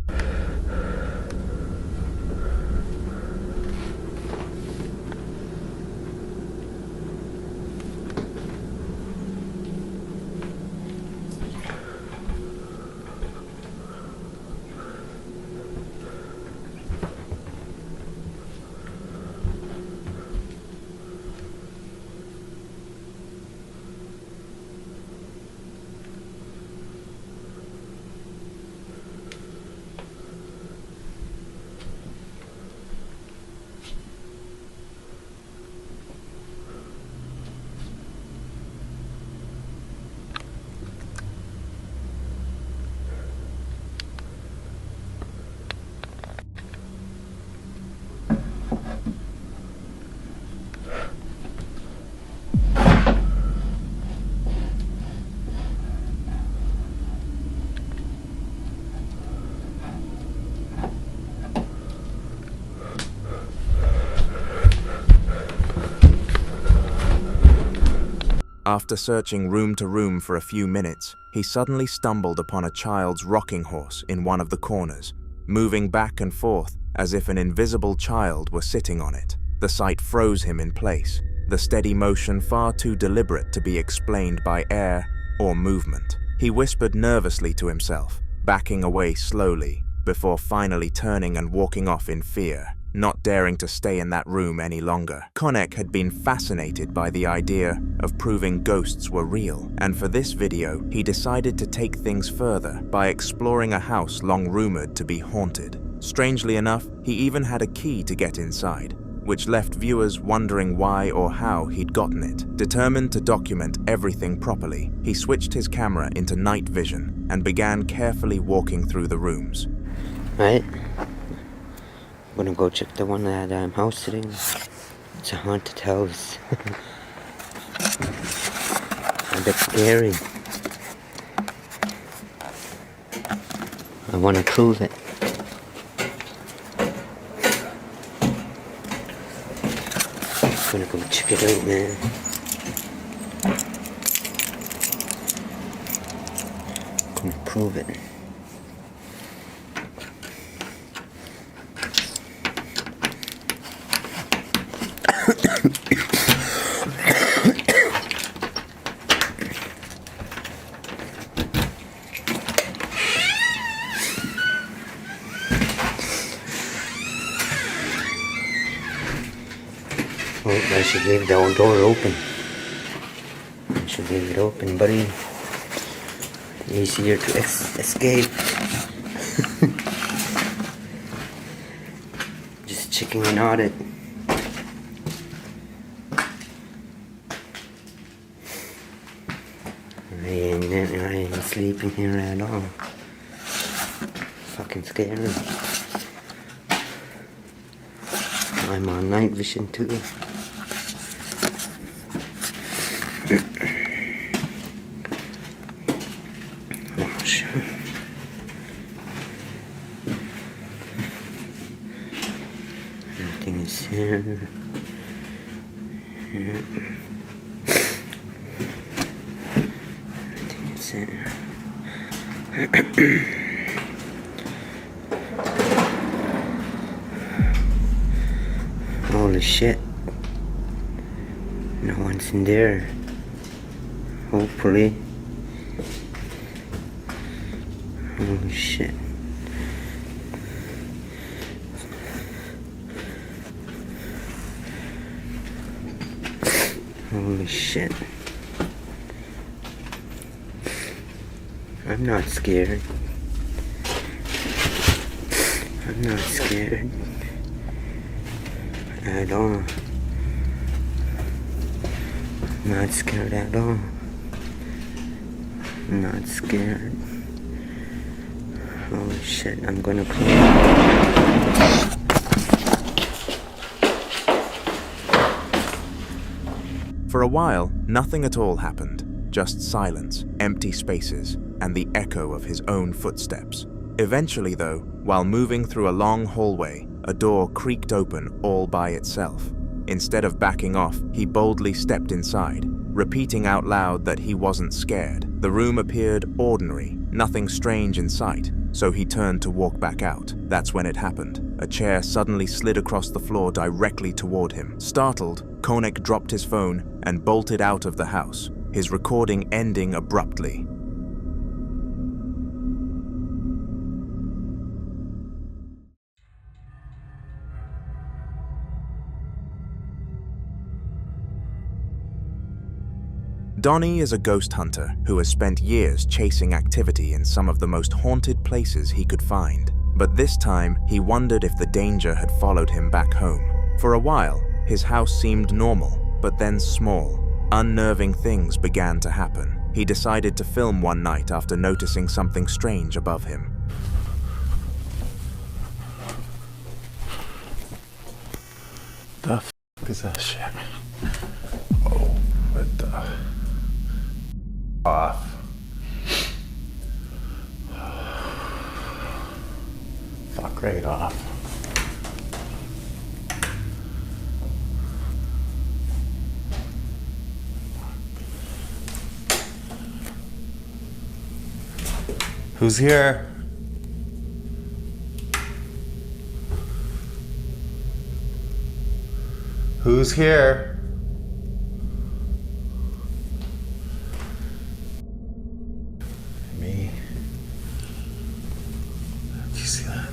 S1: After searching room to room for a few minutes, he suddenly stumbled upon a child's rocking horse in one of the corners, moving back and forth as if an invisible child were sitting on it. The sight froze him in place, the steady motion far too deliberate to be explained by air or movement. He whispered nervously to himself, backing away slowly, before finally turning and walking off in fear, not daring to stay in that room any longer. Konek had been fascinated by the idea of proving ghosts were real, and for this video, he decided to take things further by exploring a house long rumored to be haunted. Strangely enough, he even had a key to get inside, which left viewers wondering why or how he'd gotten it. Determined to document everything properly, he switched his camera into night vision and began carefully walking through the rooms.
S13: Right? I'm gonna go check the one that I'm house sitting. It's a haunted house. A bit scary. I wanna prove it. I'm gonna go check it out, man. I'm gonna prove it. Oh, I should leave the door open. I should leave it open, buddy. Easier to escape. Just checking an audit. I ain't sleeping here at all. Fucking scary. I'm on night vision too. Oh, shit. Everything is here. Yeah. Everything is here. Holy shit. No one's in there. Hopefully. Holy shit. Holy shit. I'm not scared. I'm not scared at all. I'm not scared at all. I'm not scared. Holy shit, I'm gonna close.
S1: For a while, nothing at all happened. Just silence, empty spaces, and the echo of his own footsteps. Eventually, though, while moving through a long hallway, a door creaked open all by itself. Instead of backing off, he boldly stepped inside, repeating out loud that he wasn't scared. The room appeared ordinary, nothing strange in sight, so he turned to walk back out. That's when it happened. A chair suddenly slid across the floor directly toward him. Startled, Konek dropped his phone and bolted out of the house, his recording ending abruptly. Donnie is a ghost hunter who has spent years chasing activity in some of the most haunted places he could find. But this time, he wondered if the danger had followed him back home. For a while, his house seemed normal, but then small. Unnerving things began to happen. He decided to film one night after noticing something strange above him.
S12: The f is that shit? Oh, what the? Off. Fuck right off.
S11: Who's here? Who's here? Me. Did you see that?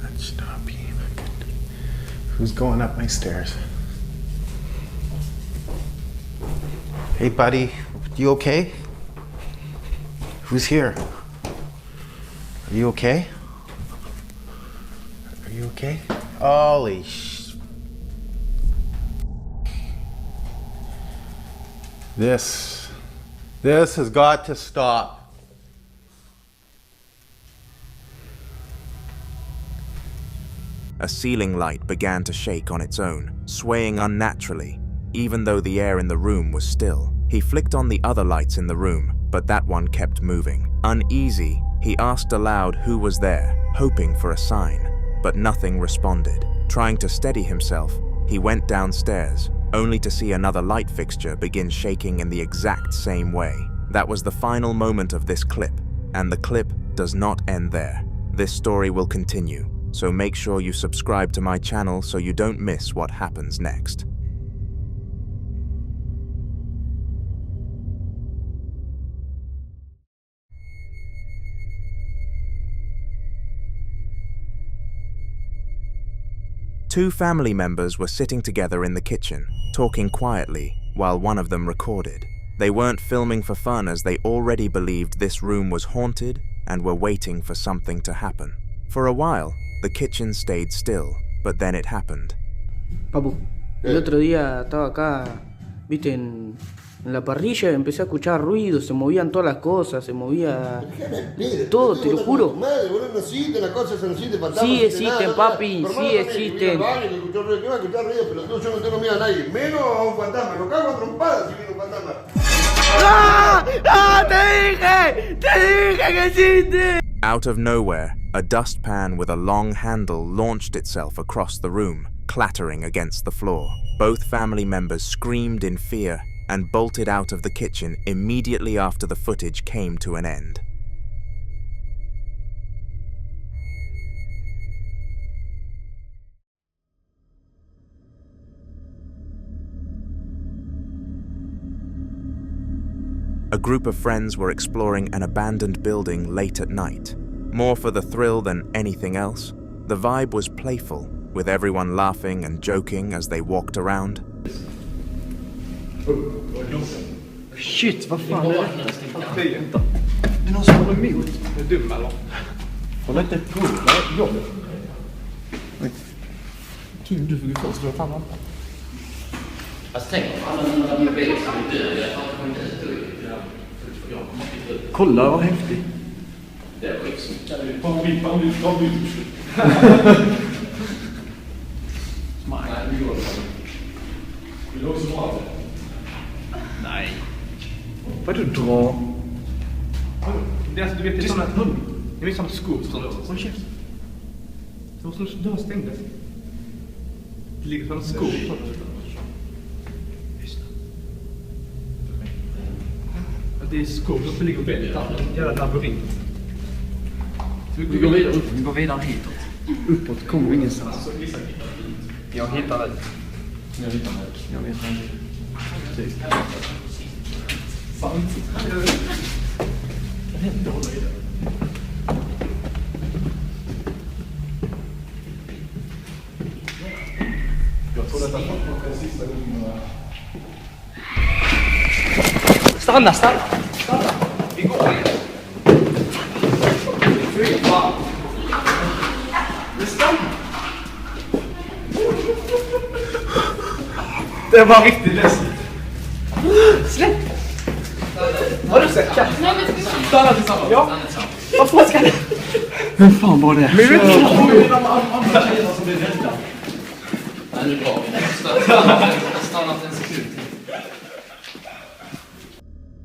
S11: That should not be good. Who's going up my stairs? Hey, buddy. You okay? Who's here? Are you okay? Are you okay? Holy sh... This has got to stop.
S1: A ceiling light began to shake on its own, swaying unnaturally, even though the air in the room was still. He flicked on the other lights in the room, but that one kept moving. Uneasy, he asked aloud who was there, hoping for a sign, but nothing responded. Trying to steady himself, he went downstairs, only to see another light fixture begin shaking in the exact same way. That was the final moment of this clip, and the clip does not end there. This story will continue, so make sure you subscribe to my channel so you don't miss what happens next. Two family members were sitting together in the kitchen, talking quietly, while one of them recorded. They weren't filming for fun as they already believed this room was haunted and were waiting for something to happen. For a while, the kitchen stayed still, but then it happened.
S19: Papu, el otro día estaba acá, viste, en la parrilla, empecé a escuchar ruidos, se movían todas las cosas, se movía todo, te lo juro. Sí existen, papi, sí existen. ¡Ah! ¡Te dije que existe!
S1: Out of nowhere, a dustpan with a long handle launched itself across the room, clattering against the floor. Both family members screamed in fear and bolted out of the kitchen immediately after the footage came to an end. A group of friends were exploring an abandoned building late at night. More for the thrill than anything else, the vibe was playful, with everyone laughing and joking as they walked around.
S5: Shit, vad fan är det? Det är någon som håller emot. Det är dum eller? Håll inte på. Jobbet. Kul, du får gå först. Du har fan lampan.
S9: Alltså tänk om alla mobiler som är döda.
S5: Kolla vad häftigt.
S9: Det är skitsnyggt.
S5: Fan, vi drar ut. Vill du också dra det? Nej. Vadå dra? Det är alltså, du vet, det är sådana hund. Det är sådana skor som håll käft. Du har stängt det. Det ligger sådana skor. Det är skor som ligger väldigt jävla labyrint. Vi går vidare upp. Vi går vidare hitåt. Uppåt kommer vi ingenstans. Jag hittar det. Jag hittar det. Jag vet inte. Sant. Jag händer hålla i det. Jag tror detta var den sista gången.
S19: Stanna!
S5: Vi går igen. Fy fan. Det stannar. Det var riktigt läskigt. Släpp! Har du sett katt? Stanna tillsammans. Ja. Vad fan ska det? Vem fan var det? Men vet du vad det är de andra tjejerna som blir rädda?
S9: Nej, det är bra. Stannat en sekund.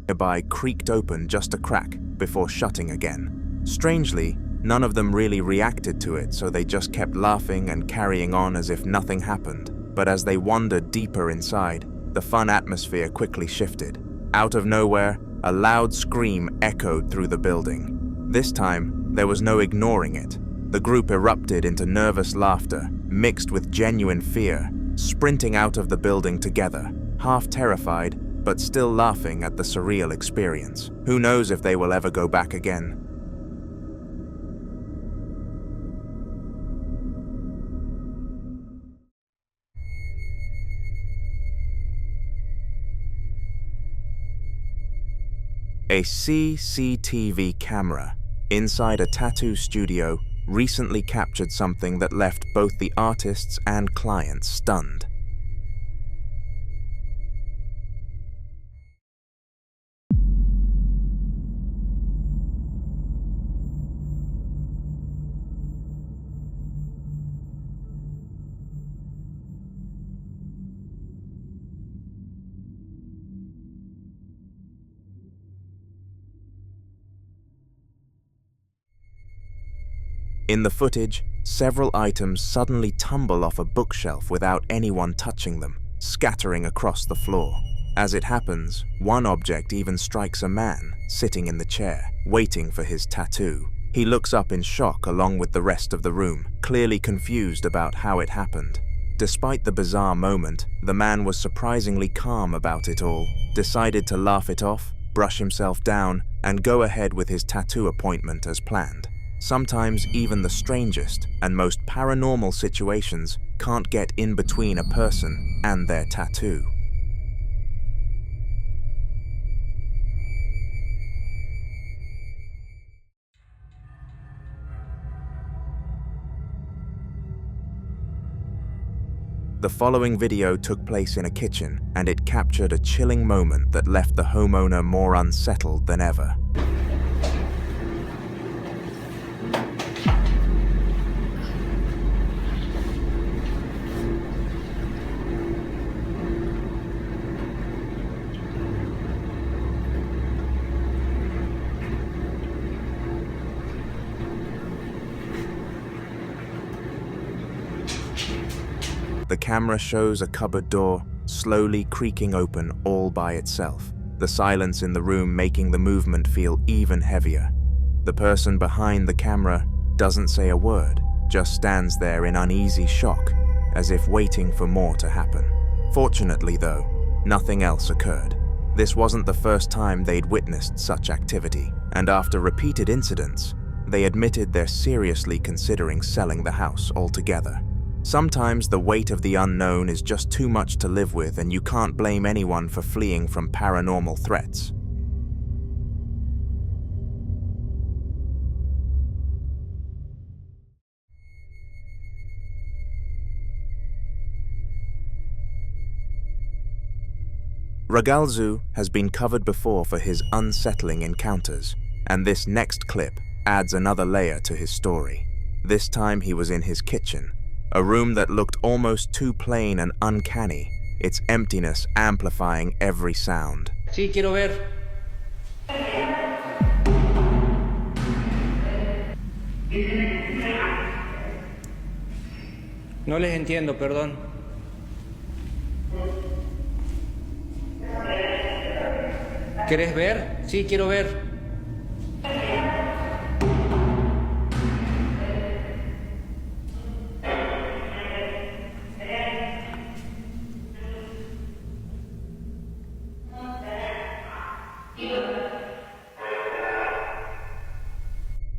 S1: Nearby creaked open just a crack before shutting again. Strangely, none of them really reacted to it, so they just kept laughing and carrying on as if nothing happened. But as they wandered deeper inside, the fun atmosphere quickly shifted. Out of nowhere, a loud scream echoed through the building. This time, there was no ignoring it. The group erupted into nervous laughter, mixed with genuine fear, sprinting out of the building together, half terrified, but still laughing at the surreal experience. Who knows if they will ever go back again? A CCTV camera inside a tattoo studio recently captured something that left both the artists and clients stunned. In the footage, several items suddenly tumble off a bookshelf without anyone touching them, scattering across the floor. As it happens, one object even strikes a man sitting in the chair, waiting for his tattoo. He looks up in shock along with the rest of the room, clearly confused about how it happened. Despite the bizarre moment, the man was surprisingly calm about it all, decided to laugh it off, brush himself down, and go ahead with his tattoo appointment as planned. Sometimes even the strangest and most paranormal situations can't get in between a person and their tattoo. The following video took place in a kitchen, and it captured a chilling moment that left the homeowner more unsettled than ever. The camera shows a cupboard door slowly creaking open all by itself, the silence in the room making the movement feel even heavier. The person behind the camera doesn't say a word, just stands there in uneasy shock, as if waiting for more to happen. Fortunately, though, nothing else occurred. This wasn't the first time they'd witnessed such activity, and after repeated incidents, they admitted they're seriously considering selling the house altogether. Sometimes the weight of the unknown is just too much to live with, and you can't blame anyone for fleeing from paranormal threats. Ragalzu has been covered before for his unsettling encounters, and this next clip adds another layer to his story. This time he was in his kitchen, a room that looked almost too plain and uncanny, its emptiness amplifying every sound.
S19: Sí, quiero ver. No les entiendo, perdón. ¿Querés ver? Sí, quiero ver.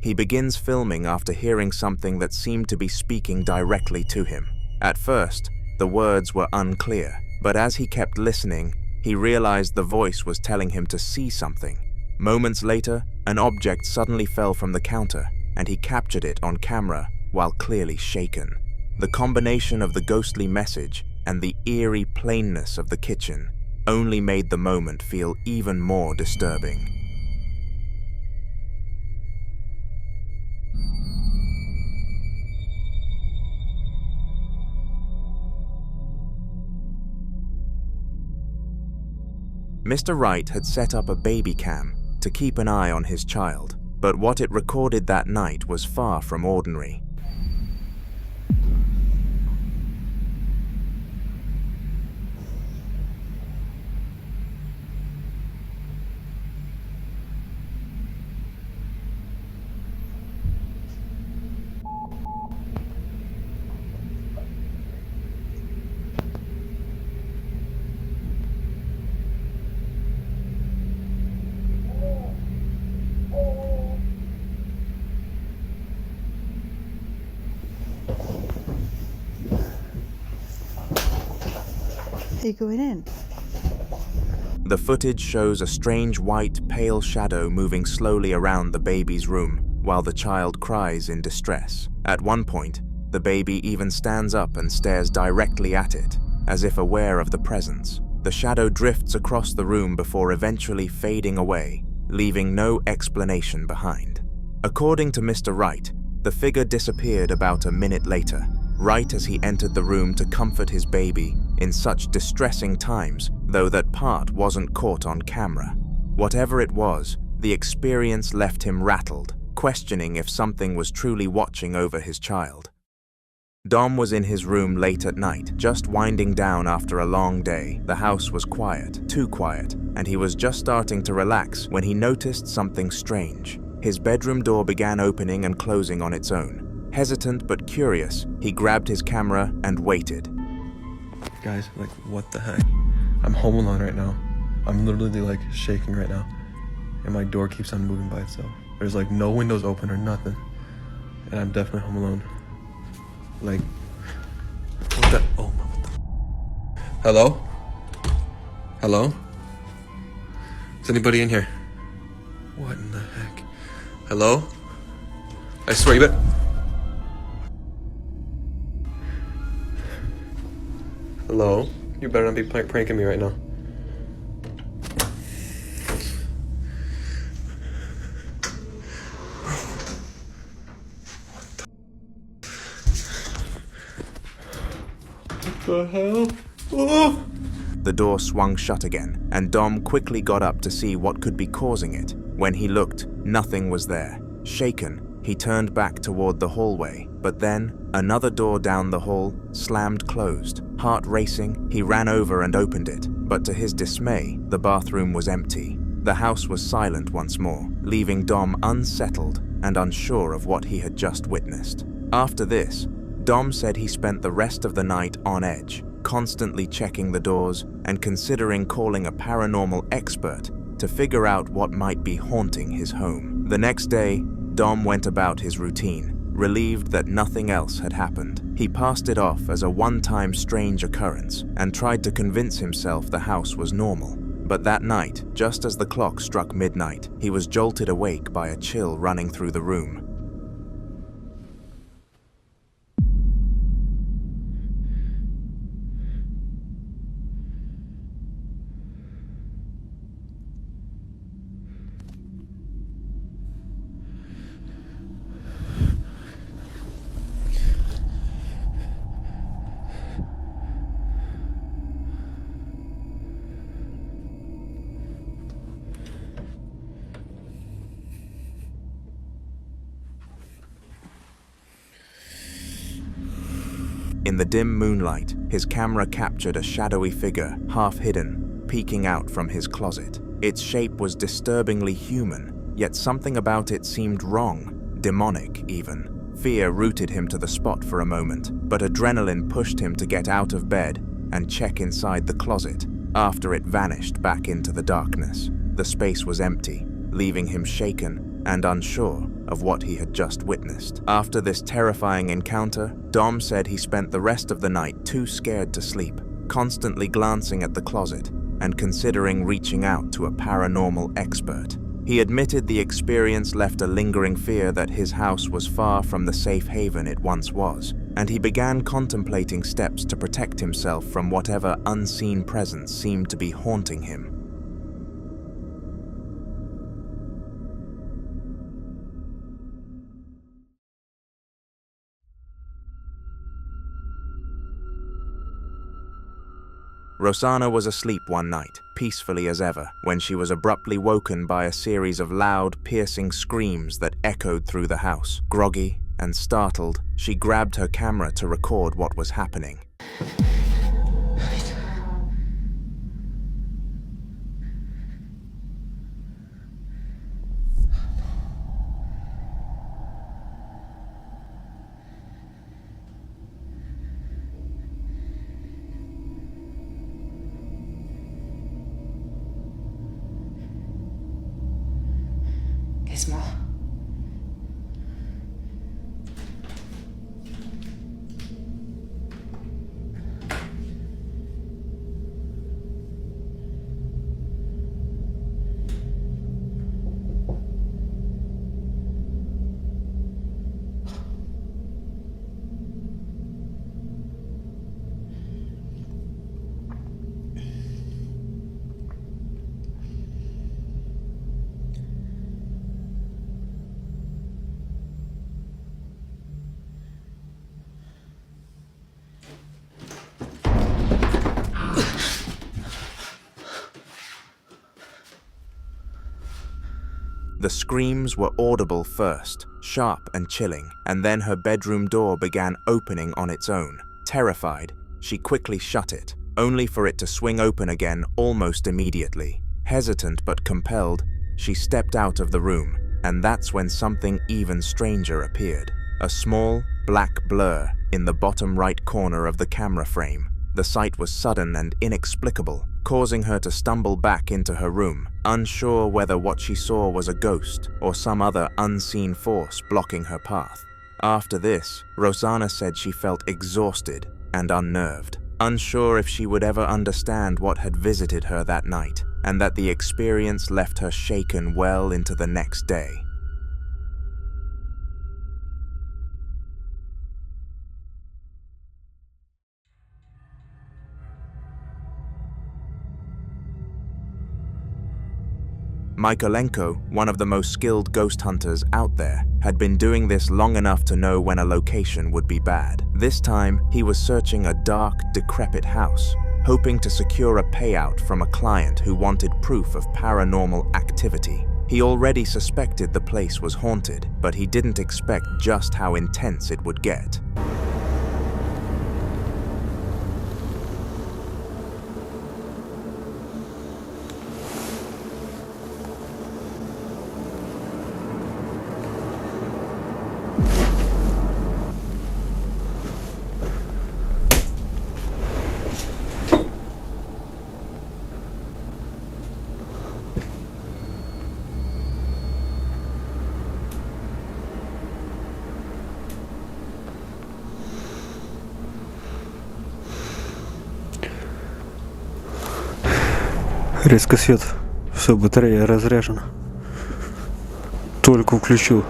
S1: He begins filming after hearing something that seemed to be speaking directly to him. At first, the words were unclear, but as he kept listening, he realized the voice was telling him to see something. Moments later, an object suddenly fell from the counter, and he captured it on camera while clearly shaken. The combination of the ghostly message and the eerie plainness of the kitchen only made the moment feel even more disturbing. Mr. Wright had set up a baby cam to keep an eye on his child, but what it recorded that night was far from ordinary.
S20: are you going in?
S1: The footage shows a strange white, pale shadow moving slowly around the baby's room while the child cries in distress. At one point, the baby even stands up and stares directly at it, as if aware of the presence. The shadow drifts across the room before eventually fading away, leaving no explanation behind. According to Mr. Wright, the figure disappeared about a minute later, right as he entered the room to comfort his baby in such distressing times, though that part wasn't caught on camera. Whatever it was, the experience left him rattled, questioning if something was truly watching over his child. Dom was in his room late at night, just winding down after a long day. The house was quiet, too quiet, and he was just starting to relax when he noticed something strange. His bedroom door began opening and closing on its own. Hesitant but curious, he grabbed his camera and waited.
S21: Guys, like, what the heck? I'm home alone right now. I'm literally like shaking right now. And my door keeps on moving by itself. There's like no windows open or nothing. And I'm definitely home alone. Like, what the, oh my, what the, hello? Hello? Is anybody in here? What in the heck? Hello? I swear you bet. Hello? You better not be pranking me right now. What the hell? Oh!
S1: The door swung shut again, and Dom quickly got up to see what could be causing it. When he looked, nothing was there. Shaken, he turned back toward the hallway, but then another door down the hall slammed closed. Heart racing, he ran over and opened it, but to his dismay, the bathroom was empty. The house was silent once more, leaving Dom unsettled and unsure of what he had just witnessed. After this, Dom said he spent the rest of the night on edge, constantly checking the doors and considering calling a paranormal expert to figure out what might be haunting his home. The next day, Dom went about his routine, relieved that nothing else had happened. He passed it off as a one-time strange occurrence and tried to convince himself the house was normal. But that night, just as the clock struck midnight, he was jolted awake by a chill running through the room. In the dim moonlight, his camera captured a shadowy figure, half hidden, peeking out from his closet. Its shape was disturbingly human, yet something about it seemed wrong, demonic even. Fear rooted him to the spot for a moment, but adrenaline pushed him to get out of bed and check inside the closet. After it vanished back into the darkness, the space was empty, leaving him shaken and unsure of what he had just witnessed. After this terrifying encounter, Dom said he spent the rest of the night too scared to sleep, constantly glancing at the closet and considering reaching out to a paranormal expert. He admitted the experience left a lingering fear that his house was far from the safe haven it once was, and he began contemplating steps to protect himself from whatever unseen presence seemed to be haunting him. Rosanna was asleep one night, peacefully as ever, when she was abruptly woken by a series of loud, piercing screams that echoed through the house. Groggy and startled, she grabbed her camera to record what was happening.
S20: Gizmo.
S1: The screams were audible first, sharp and chilling, and then her bedroom door began opening on its own. Terrified, she quickly shut it, only for it to swing open again almost immediately. Hesitant but compelled, she stepped out of the room, and that's when something even stranger appeared. A small, black blur in the bottom right corner of the camera frame. The sight was sudden and inexplicable, causing her to stumble back into her room, unsure whether what she saw was a ghost or some other unseen force blocking her path. After this, Rosanna said she felt exhausted and unnerved, unsure if she would ever understand what had visited her that night, and that the experience left her shaken well into the next day. Mykolenko, one of the most skilled ghost hunters out there, had been doing this long enough to know when a location would be bad. This time, he was searching a dark, decrepit house, hoping to secure a payout from a client who wanted proof of paranormal activity. He already suspected the place was haunted, but he didn't expect just how intense it would get.
S4: Резко свет, все, батарея разряжена. Только включу.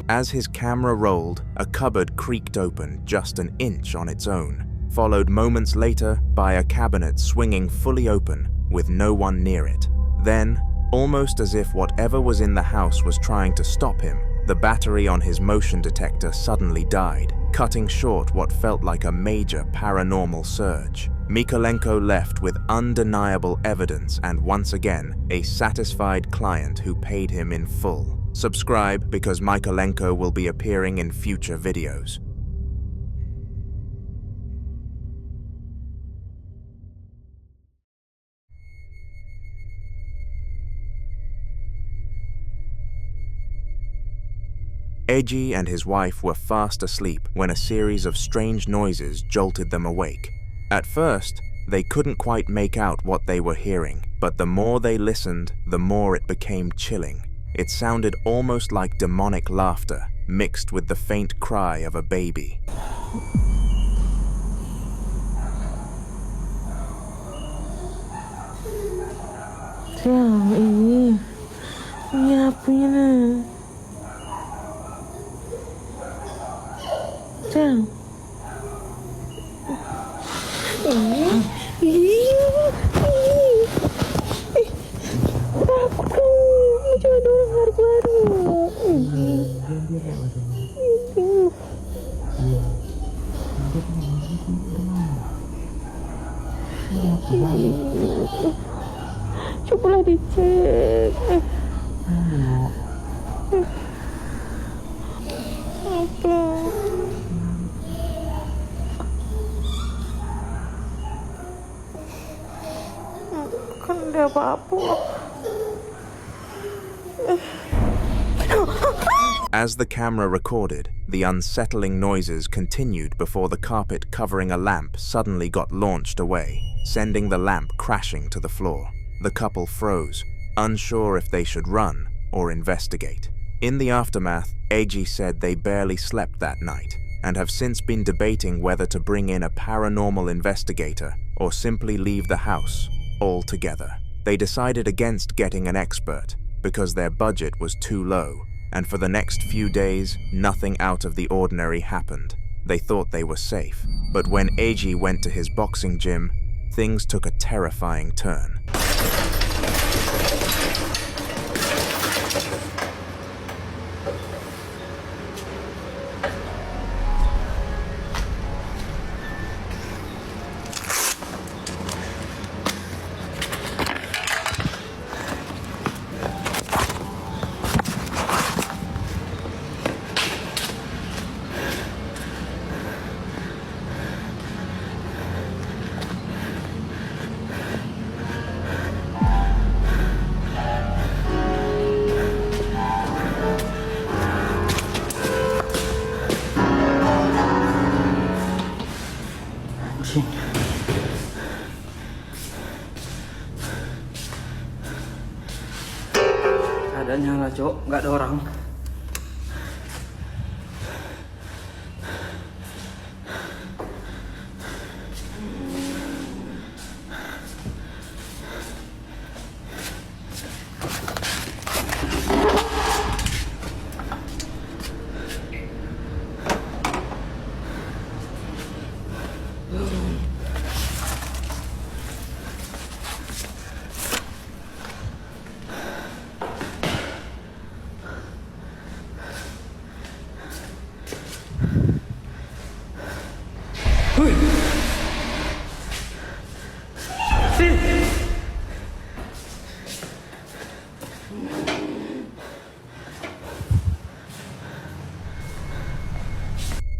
S1: As his camera rolled, a cupboard creaked open just an inch on its own, followed moments later by a cabinet swinging fully open with no one near it. Then, almost as if whatever was in the house was trying to stop him, the battery on his motion detector suddenly died, cutting short what felt like a major paranormal surge. Mykolenko left with undeniable evidence and once again, a satisfied client who paid him in full. Subscribe because Mykolenko will be appearing in future videos. Eiji and his wife were fast asleep when a series of strange noises jolted them awake. At first, they couldn't quite make out what they were hearing, but the more they listened, the more it became chilling. It sounded almost like demonic laughter, mixed with the faint cry of a baby.
S17: Cobalah dicek. Apa? Kan ada apa-apa.
S1: As the camera recorded, the unsettling noises continued before the carpet covering a lamp suddenly got launched away, sending the lamp crashing to the floor. The couple froze, unsure if they should run or investigate. In the aftermath, Eiji said they barely slept that night and have since been debating whether to bring in a paranormal investigator or simply leave the house altogether. They decided against getting an expert because their budget was too low, and for the next few days, nothing out of the ordinary happened. They thought they were safe, but when Eiji went to his boxing gym, things took a terrifying turn.
S19: Udah nyala, Cok. Nggak ada orang.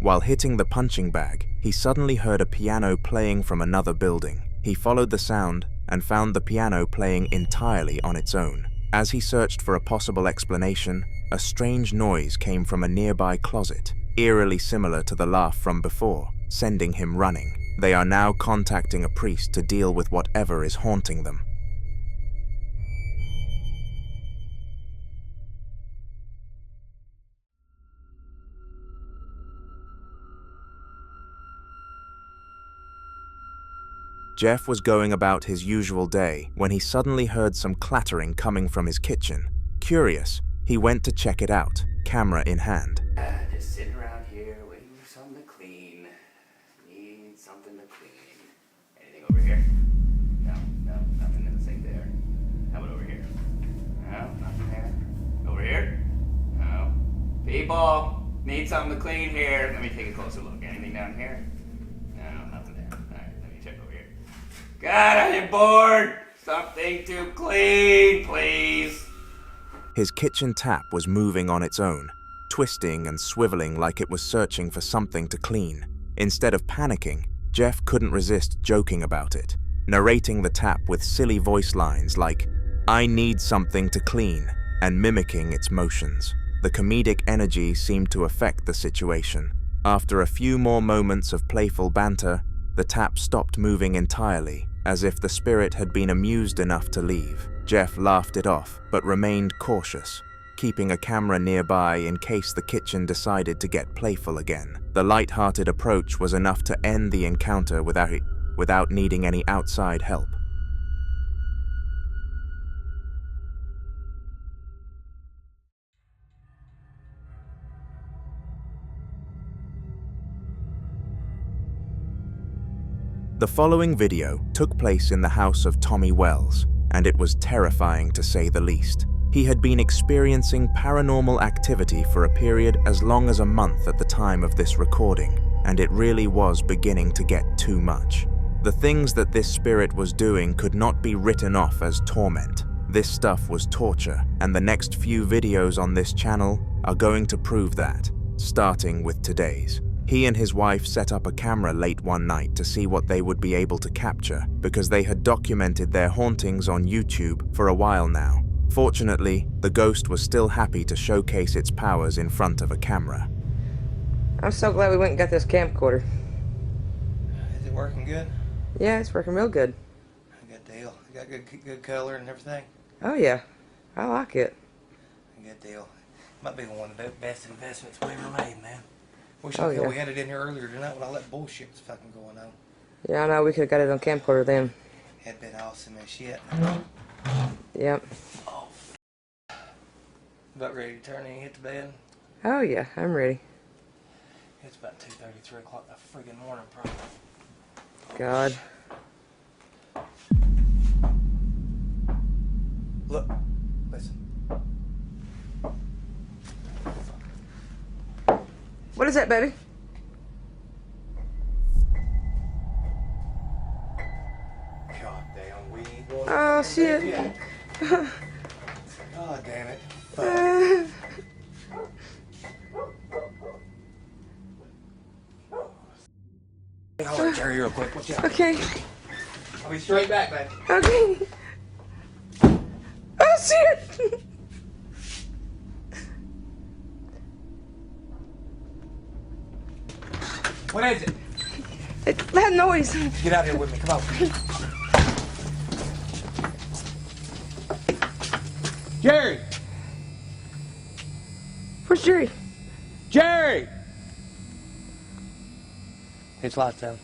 S1: While hitting the punching bag, he suddenly heard a piano playing from another building. He followed the sound and found the piano playing entirely on its own. As he searched for a possible explanation, a strange noise came from a nearby closet, eerily similar to the laugh from before, sending him running. They are now contacting a priest to deal with whatever is haunting them. Jeff was going about his usual day when he suddenly heard some clattering coming from his kitchen. Curious, he went to check it out, camera in hand.
S2: Just sitting around here waiting for something to clean. Need something to clean. Anything over here? No, nothing in the sink there. How about over here? No, nothing there. Over here? No. People, need something to clean here. Let me take a closer look. Anything down here? No, nothing there. Alright, let me check over here. God, I'm bored! Something to clean, please!
S1: His kitchen tap was moving on its own, twisting and swiveling like it was searching for something to clean. Instead of panicking, Jeff couldn't resist joking about it, narrating the tap with silly voice lines like, "I need something to clean," and mimicking its motions. The comedic energy seemed to affect the situation. After a few more moments of playful banter, the tap stopped moving entirely, as if the spirit had been amused enough to leave. Jeff laughed it off, but remained cautious, keeping a camera nearby in case the kitchen decided to get playful again. The light-hearted approach was enough to end the encounter without needing any outside help. The following video took place in the house of Tommy Wells, and it was terrifying to say the least. He had been experiencing paranormal activity for a period as long as a month at the time of this recording, and it really was beginning to get too much. The things that this spirit was doing could not be written off as torment. This stuff was torture, and the next few videos on this channel are going to prove that, starting with today's. He and his wife set up a camera late one night to see what they would be able to capture, because they had documented their hauntings on YouTube for a while now. Fortunately, the ghost was still happy to showcase its powers in front of a camera.
S22: I'm so glad we went and got this camcorder.
S23: Is it working good?
S22: Yeah, it's working real good.
S23: Good deal. You got good color and everything?
S22: Oh yeah, I like it.
S23: Good deal. Might be one of the best investments we ever made, man. Wish we had it in here earlier tonight with all that bullshit that's fucking going on.
S22: Yeah, I know, we could have got it on camcorder then.
S23: Had been awesome as shit.
S22: Yep.
S23: Oh. About ready to turn in and hit the bed?
S22: Oh yeah, I'm ready.
S23: It's about 2:30, 3 o'clock in the friggin' morning, probably.
S22: God.
S23: Look, listen.
S22: What is that, baby?
S23: God damn weed.
S22: Oh shit.
S23: God damn it. Hold on, Jerry, real quick. Watch out.
S22: Okay.
S23: I'll be straight back, man.
S22: Okay. Oh shit.
S23: What is it?
S22: That noise.
S23: Get out here with me. Come on. Jerry!
S22: Where's Jerry?
S23: Jerry! It's lights down.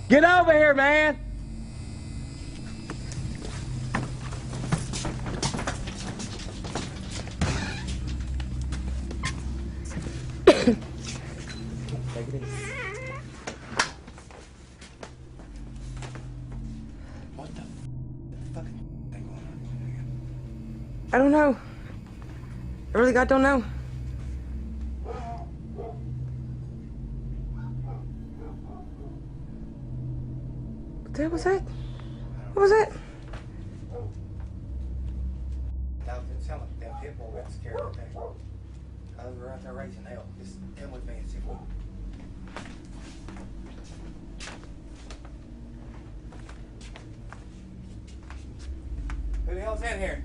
S23: Get over here, man! Take it easy. What the fucking thing going on?
S22: I don't know. I really don't know. What the hell was that? What was that?
S23: That was sound like a damn pit bull got scared right there. I was right there raising hell. Just come with me and see what. Who the hell's in here?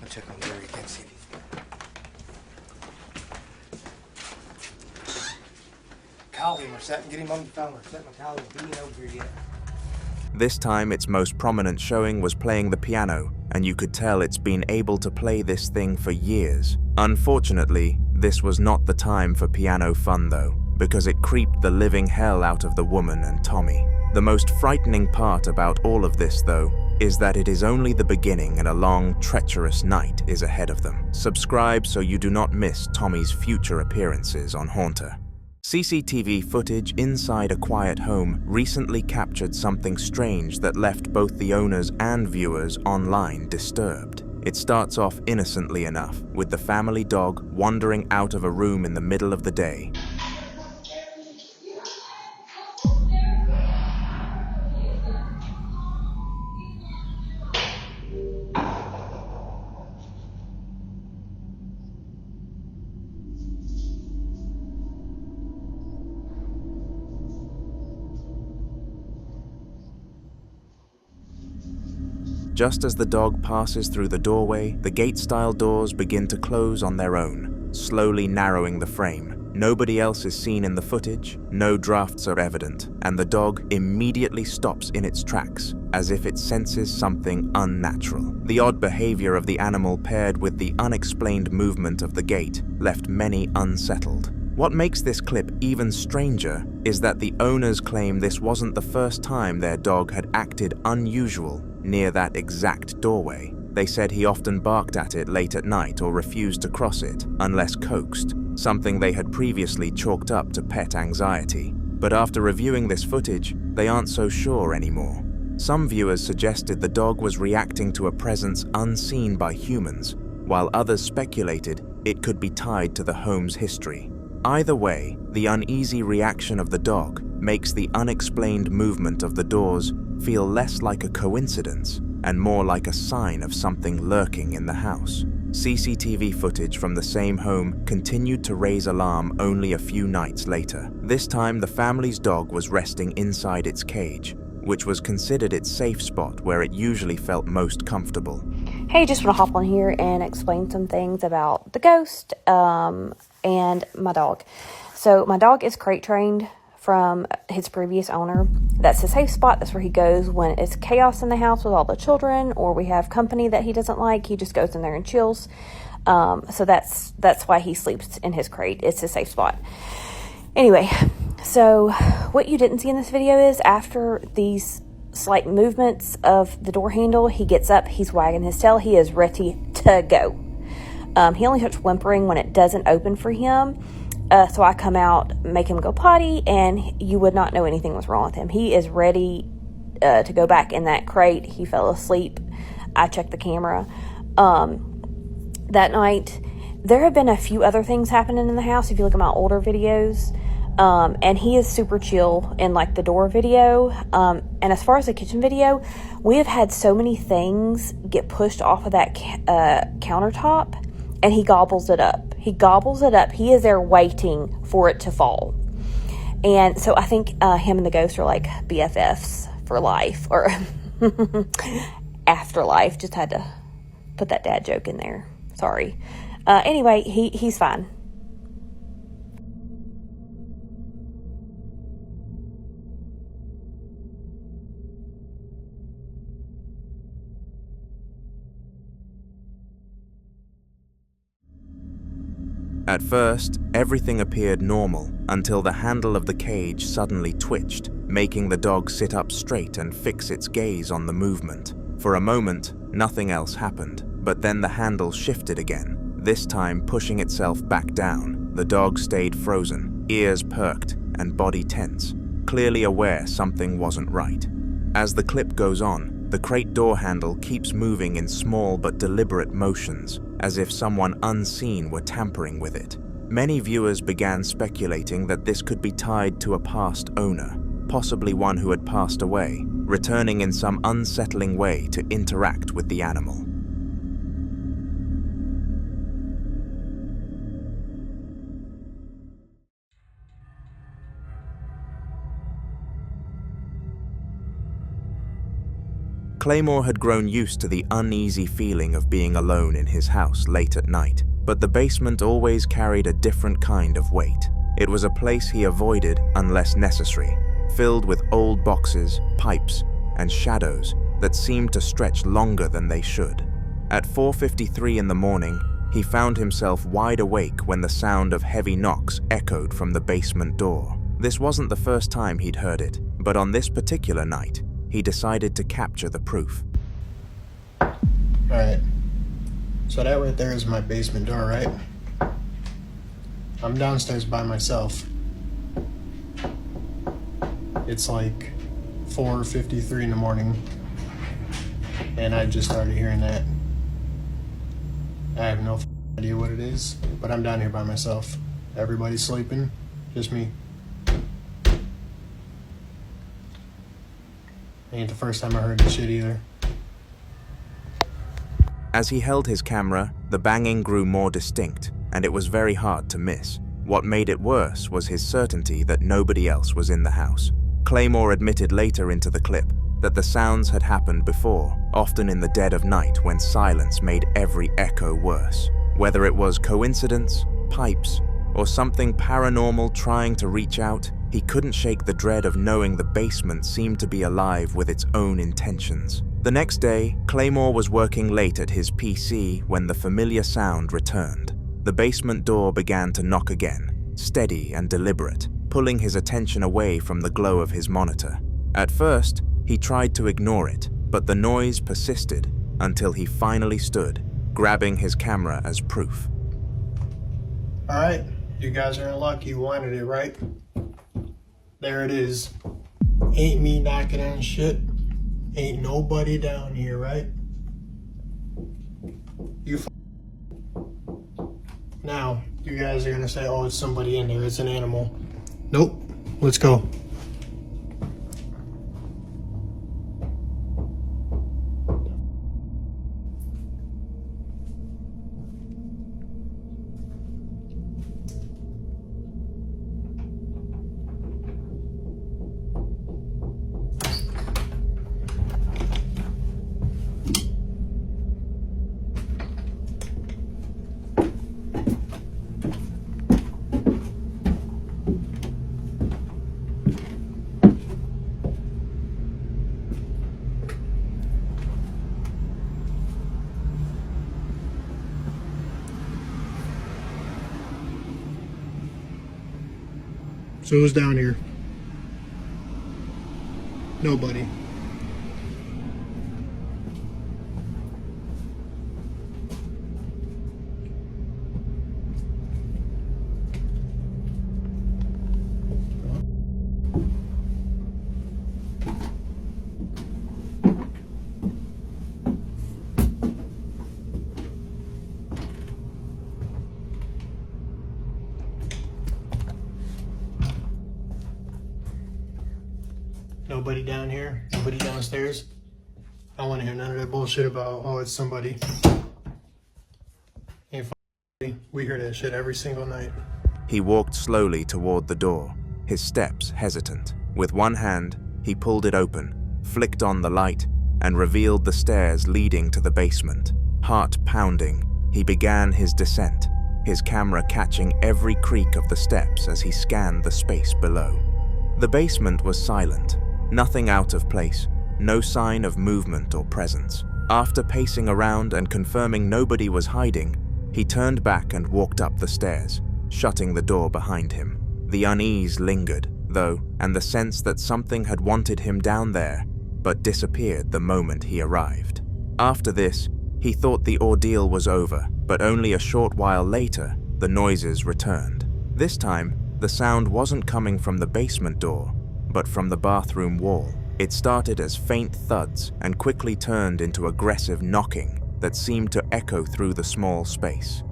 S23: I'll check on Jerry. Can't see these. Call him or something. Get him on the phone or something. Call him. He ain't over here yet.
S1: This time, its most prominent showing was playing the piano, and you could tell it's been able to play this thing for years. Unfortunately, this was not the time for piano fun though, because it creeped the living hell out of the woman and Tommy. The most frightening part about all of this though, is that it is only the beginning and a long, treacherous night is ahead of them. Subscribe so you do not miss Tommy's future appearances on Haunter. CCTV footage inside a quiet home recently captured something strange that left both the owners and viewers online disturbed. It starts off innocently enough, with the family dog wandering out of a room in the middle of the day. Just as the dog passes through the doorway, the gate-style doors begin to close on their own, slowly narrowing the frame. Nobody else is seen in the footage, no drafts are evident, and the dog immediately stops in its tracks, as if it senses something unnatural. The odd behavior of the animal paired with the unexplained movement of the gate left many unsettled. What makes this clip even stranger is that the owners claim this wasn't the first time their dog had acted unusual near that exact doorway. They said he often barked at it late at night or refused to cross it unless coaxed, something they had previously chalked up to pet anxiety. But after reviewing this footage, they aren't so sure anymore. Some viewers suggested the dog was reacting to a presence unseen by humans, while others speculated it could be tied to the home's history. Either way, the uneasy reaction of the dog makes the unexplained movement of the doors feel less like a coincidence and more like a sign of something lurking in the house. CCTV footage from the same home continued to raise alarm only a few nights later. This time, the family's dog was resting inside its cage, which was considered its safe spot where it usually felt most comfortable.
S3: Hey, just want to hop on here and explain some things about the ghost and my dog. So my dog is crate trained from his previous owner. That's his safe spot. That's where he goes when it's chaos in the house with all the children or we have company that he doesn't like. He just goes in there and chills. So that's why he sleeps in his crate. It's his safe spot. Anyway, so what you didn't see in this video is after these slight movements of the door handle, he gets up, he's wagging his tail, he is ready to go. He only starts whimpering when it doesn't open for him. So I come out, make him go potty, and you would not know anything was wrong with him. He is ready to go back in that crate. He fell asleep. I checked the camera. That night, there have been a few other things happening in the house. If you look at my older videos, and he is super chill in like the door video. And as far as the kitchen video, we have had so many things get pushed off of that countertop, and he gobbles it up. He gobbles it up. He is there waiting for it to fall. And so I think him and the ghost are like BFFs for life, or afterlife. Just had to put that dad joke in there. Sorry. Anyway, he's fine.
S1: At first, everything appeared normal until the handle of the cage suddenly twitched, making the dog sit up straight and fix its gaze on the movement. For a moment, nothing else happened, but then the handle shifted again, this time pushing itself back down. The dog stayed frozen, ears perked and body tense, clearly aware something wasn't right. As the clip goes on, the crate door handle keeps moving in small but deliberate motions, as if someone unseen were tampering with it. Many viewers began speculating that this could be tied to a past owner, possibly one who had passed away, returning in some unsettling way to interact with the animal. Claymore had grown used to the uneasy feeling of being alone in his house late at night, but the basement always carried a different kind of weight. It was a place he avoided unless necessary, filled with old boxes, pipes, and shadows that seemed to stretch longer than they should. At 4:53 in the morning, he found himself wide awake when the sound of heavy knocks echoed from the basement door. This wasn't the first time he'd heard it, but on this particular night, he decided to capture the proof.
S6: Alright, so that right there is my basement door, right? I'm downstairs by myself. It's like 4:53 in the morning, and I just started hearing that. I have no idea what it is, but I'm down here by myself. Everybody's sleeping, just me. Ain't the first time I heard this shit either.
S1: As he held his camera, the banging grew more distinct, and it was very hard to miss. What made it worse was his certainty that nobody else was in the house. Claymore admitted later into the clip that the sounds had happened before, often in the dead of night when silence made every echo worse. Whether it was coincidence, pipes, or something paranormal trying to reach out, he couldn't shake the dread of knowing the basement seemed to be alive with its own intentions. The next day, Claymore was working late at his PC when the familiar sound returned. The basement door began to knock again, steady and deliberate, pulling his attention away from the glow of his monitor. At first, he tried to ignore it, but the noise persisted until he finally stood, grabbing his camera as proof.
S6: Alright, you guys are in luck. You wanted it, right? There it is. Ain't me knocking on shit. Ain't nobody down here, right? Now, you guys are gonna say, oh, it's somebody in there, it's an animal. Nope. Let's go. So who's down here? Nobody. Nobody down here? Nobody downstairs? I don't want to hear none of that bullshit about, oh, it's somebody. Ain't f***ing. We hear that shit every single night.
S1: He walked slowly toward the door, his steps hesitant. With one hand, he pulled it open, flicked on the light, and revealed the stairs leading to the basement. Heart pounding, he began his descent, his camera catching every creak of the steps as he scanned the space below. The basement was silent. Nothing out of place, no sign of movement or presence. After pacing around and confirming nobody was hiding, He turned back and walked up the stairs, shutting the door behind him. The unease lingered, though, and the sense that something had wanted him down there, but disappeared the moment he arrived. After this, he thought the ordeal was over, but only a short while later, the noises returned. This time, the sound wasn't coming from the basement door, but from the bathroom wall. It started as faint thuds and quickly turned into aggressive knocking that seemed to echo through the small space.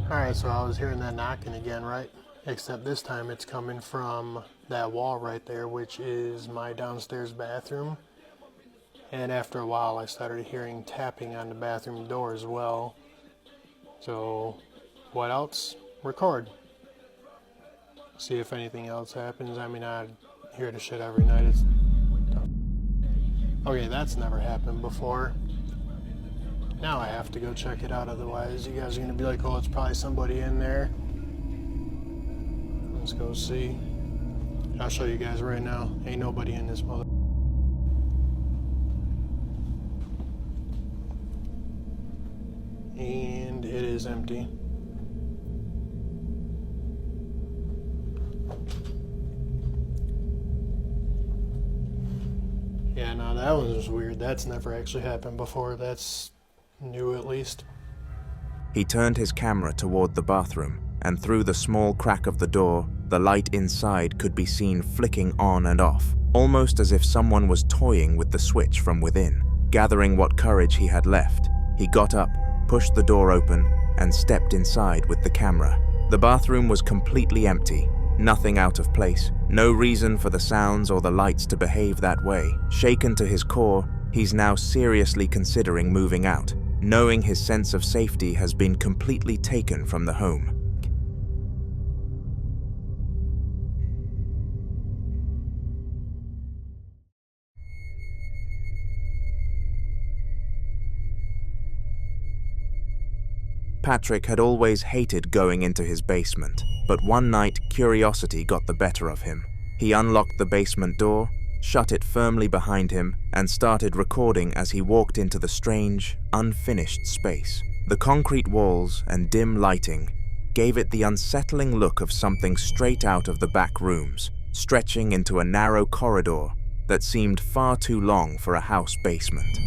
S6: Alright, so I was hearing that knocking again, right? Except this time it's coming from that wall right there, which is my downstairs bathroom. And after a while I started hearing tapping on the bathroom door as well. So, what else? Record. See if anything else happens. I mean, I hear the shit every night. Okay, that's never happened before. Now I have to go check it out, otherwise you guys are gonna be like, oh, it's probably somebody in there. Let's go see. I'll show you guys right now. Ain't nobody in this mother. And it is empty. Yeah, no, that one was weird. That's never actually happened before. That's new, at least.
S1: He turned his camera toward the bathroom, and through the small crack of the door, the light inside could be seen flicking on and off, almost as if someone was toying with the switch from within. Gathering what courage he had left, he got up, pushed the door open, and stepped inside with the camera. The bathroom was completely empty, nothing out of place, no reason for the sounds or the lights to behave that way. Shaken to his core, he's now seriously considering moving out, knowing his sense of safety has been completely taken from the home. Patrick had always hated going into his basement, but one night curiosity got the better of him. He unlocked the basement door, shut it firmly behind him, and started recording as he walked into the strange, unfinished space. The concrete walls and dim lighting gave it the unsettling look of something straight out of the back rooms, stretching into a narrow corridor that seemed far too long for a house basement.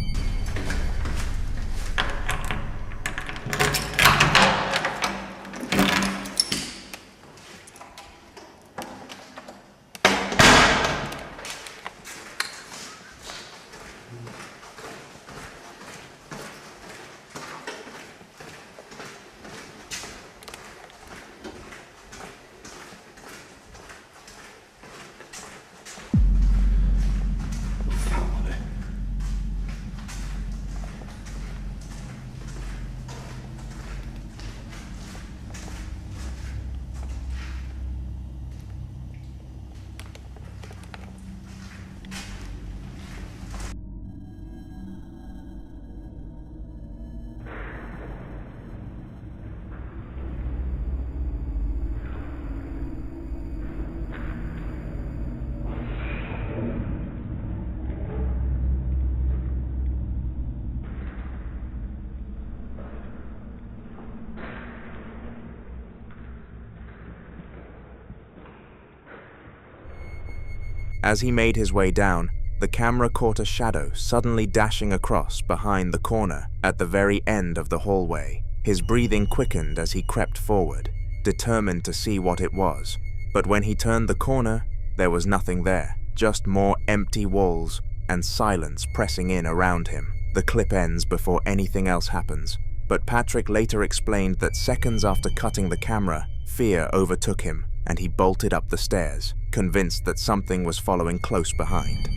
S1: As he made his way down, the camera caught a shadow suddenly dashing across behind the corner at the very end of the hallway. His breathing quickened as he crept forward, determined to see what it was. But when he turned the corner, there was nothing there, just more empty walls and silence pressing in around him. The clip ends before anything else happens, but Patrick later explained that seconds after cutting the camera, fear overtook him and he bolted up the stairs, convinced that something was following close behind.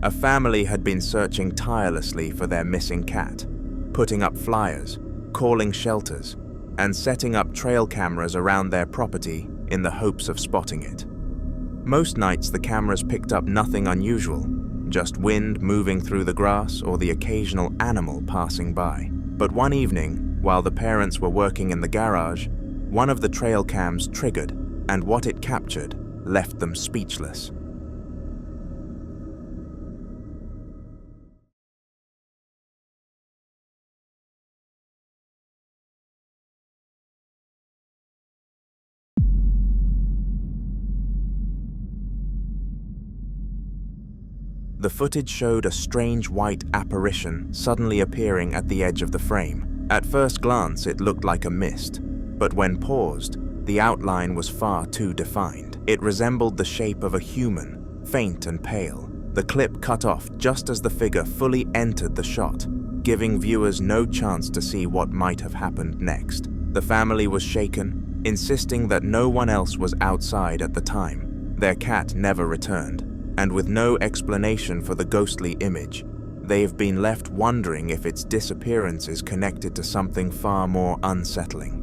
S1: A family had been searching tirelessly for their missing cat, putting up flyers, calling shelters, and setting up trail cameras around their property in the hopes of spotting it. Most nights the cameras picked up nothing unusual, just wind moving through the grass or the occasional animal passing by. But one evening, while the parents were working in the garage, One of the trail cams triggered, and what it captured left them speechless. The footage showed a strange white apparition suddenly appearing at the edge of the frame. At first glance, it looked like a mist, but when paused, the outline was far too defined. It resembled the shape of a human, faint and pale. The clip cut off just as the figure fully entered the shot, giving viewers no chance to see what might have happened next. The family was shaken, insisting that no one else was outside at the time. Their cat never returned, and with no explanation for the ghostly image, they've been left wondering if its disappearance is connected to something far more unsettling.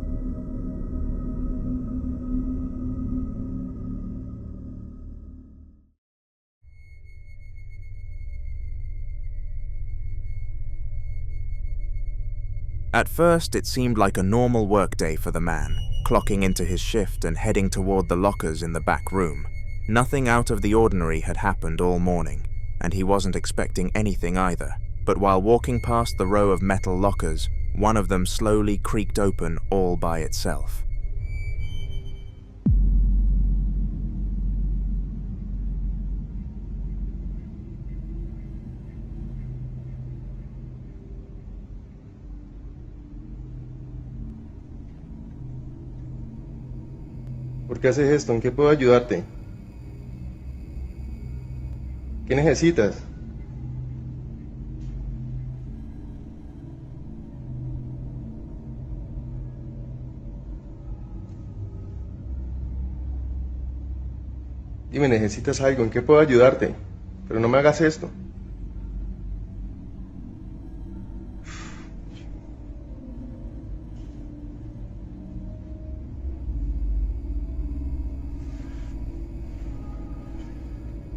S1: At first, it seemed like a normal workday for the man, clocking into his shift and heading toward the lockers in the back room. Nothing out of the ordinary had happened all morning, and he wasn't expecting anything either. But while walking past the row of metal lockers, one of them slowly creaked open all by itself.
S7: ¿Por qué haces esto? ¿En qué puedo ayudarte? ¿Qué necesitas? Dime, ¿necesitas algo? ¿En qué puedo ayudarte? Pero no me hagas esto.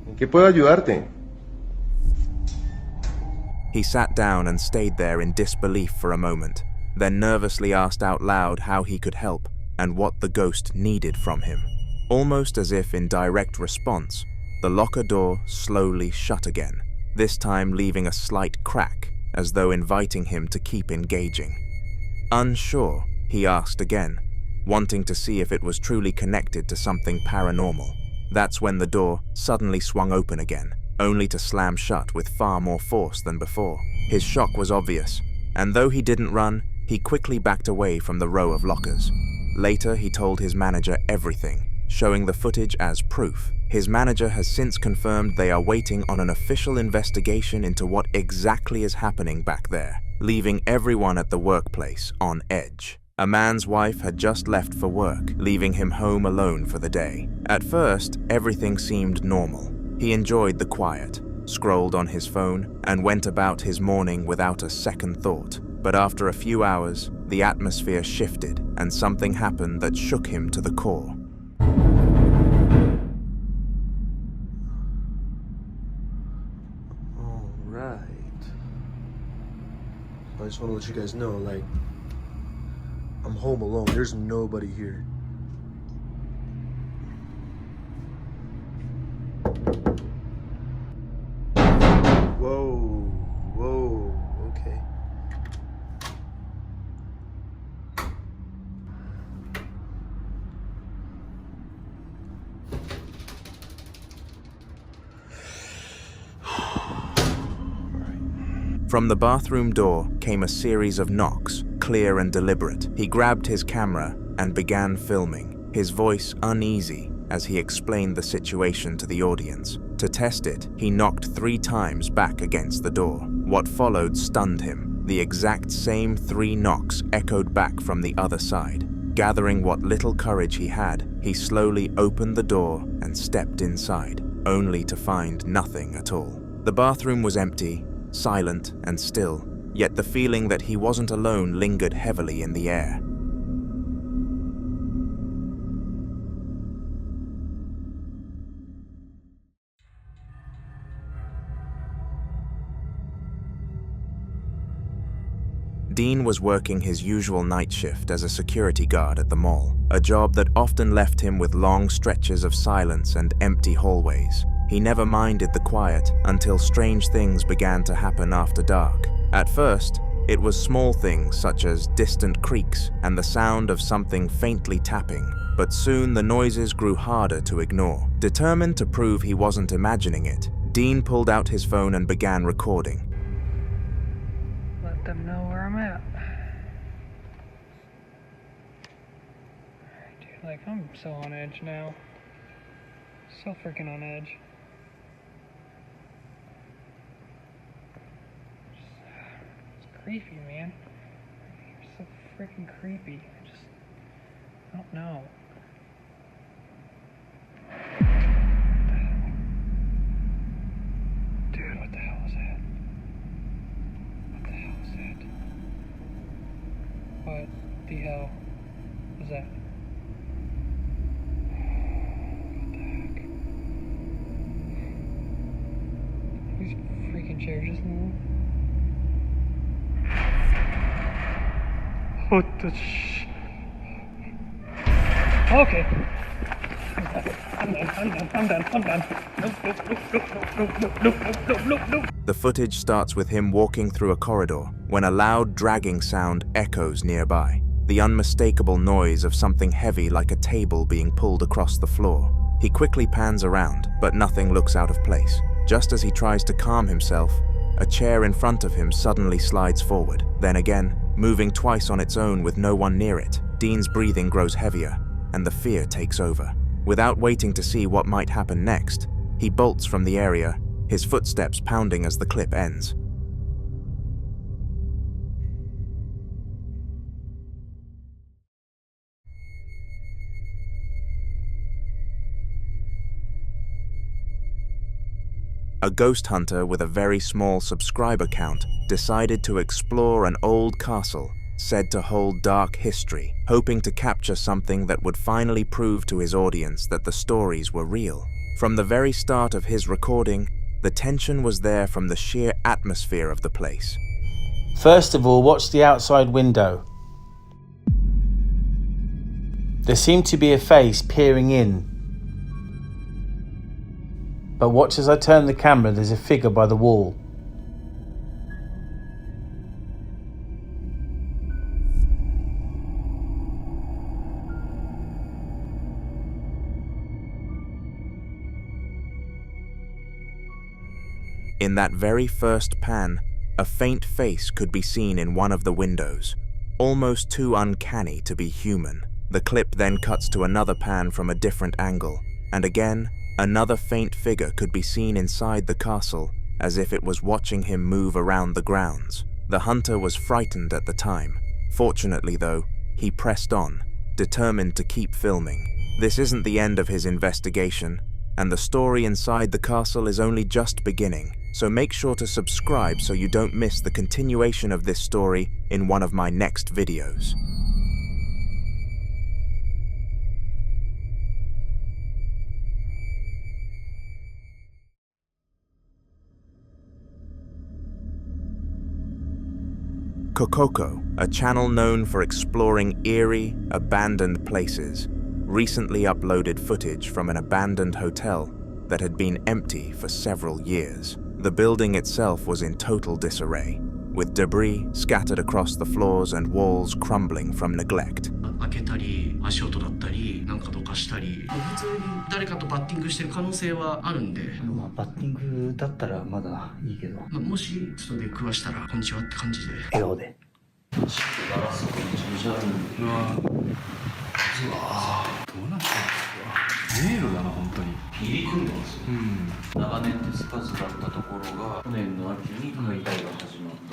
S7: ¿En qué puedo ayudarte?
S1: He sat down and stayed there in disbelief for a moment, then nervously asked out loud how he could help and what the ghost needed from him. Almost as if in direct response, the locker door slowly shut again, this time leaving a slight crack, as though inviting him to keep engaging. Unsure, he asked again, wanting to see if it was truly connected to something paranormal. That's when the door suddenly swung open again, only to slam shut with far more force than before. His shock was obvious, and though he didn't run, he quickly backed away from the row of lockers. Later, he told his manager everything, showing the footage as proof. His manager has since confirmed they are waiting on an official investigation into what exactly is happening back there, leaving everyone at the workplace on edge. A man's wife had just left for work, leaving him home alone for the day. At first, everything seemed normal. He enjoyed the quiet, scrolled on his phone, and went about his morning without a second thought. But after a few hours, the atmosphere shifted, and something happened that shook him to the core.
S21: Alright. I just want to let you guys know, like, I'm home alone. There's nobody here. Whoa, whoa, okay.
S1: From the bathroom door came a series of knocks, clear and deliberate. He grabbed his camera and began filming, his voice uneasy as he explained the situation to the audience. To test it, he knocked 3 times back against the door. What followed stunned him. The exact same 3 knocks echoed back from the other side. Gathering what little courage he had, he slowly opened the door and stepped inside, only to find nothing at all. The bathroom was empty, silent and still, yet the feeling that he wasn't alone lingered heavily in the air. Dean was working his usual night shift as a security guard at the mall, a job that often left him with long stretches of silence and empty hallways. He never minded the quiet until strange things began to happen after dark. At first, it was small things such as distant creaks and the sound of something faintly tapping, but soon the noises grew harder to ignore. Determined to prove he wasn't imagining it, Dean pulled out his phone and began recording.
S8: Let them know where I'm at. Dude, like, I'm so on edge now. So freaking on edge. It's creepy, man. You're so freaking creepy. I don't know. Dude, what the hell is that? What the hell is that? What the hell was that? What the heck? These freaking chairs just moved. What the Okay. I'm done. Nope.
S1: The footage starts with him walking through a corridor when a loud dragging sound echoes nearby. The unmistakable noise of something heavy like a table being pulled across the floor. He quickly pans around, but nothing looks out of place. Just as he tries to calm himself, a chair in front of him suddenly slides forward. Then again, moving twice on its own with no one near it, Dean's breathing grows heavier, and the fear takes over. Without waiting to see what might happen next, he bolts from the area, his footsteps pounding as the clip ends. A ghost hunter with a very small subscriber count decided to explore an old castle said to hold dark history, hoping to capture something that would finally prove to his audience that the stories were real. From the very start of his recording, the tension was there from the sheer atmosphere of the place.
S10: First of all, watch the outside window. There seemed to be a face peering in. But watch as I turn the camera, there's a figure by the wall.
S1: In that very first pan, a faint face could be seen in one of the windows, almost too uncanny to be human. The clip then cuts to another pan from a different angle, and again, another faint figure could be seen inside the castle, as if it was watching him move around the grounds. The hunter was frightened at the time. Fortunately though, he pressed on, determined to keep filming. This isn't the end of his investigation, and the story inside the castle is only just beginning, so make sure to subscribe so you don't miss the continuation of this story in one of my next videos. Kokoko, a channel known for exploring eerie, abandoned places, recently uploaded footage from an abandoned hotel that had been empty for several years. The building itself was in total disarray, with debris scattered across the floors and walls crumbling from neglect.
S14: 開けたり足音だったりなんかどかしたり普通に誰かとバッティングしてる可能性はあるんで、バッティングだったらまだいいけど、もしちょっと出くわしたらこんにちはって感じで笑顔でガラスがめちゃめちゃあるんで、うわどうなってんの？迷路だな本当に。入り組んでますよ。長年手つかずだったところが去年の秋に解体が始まって。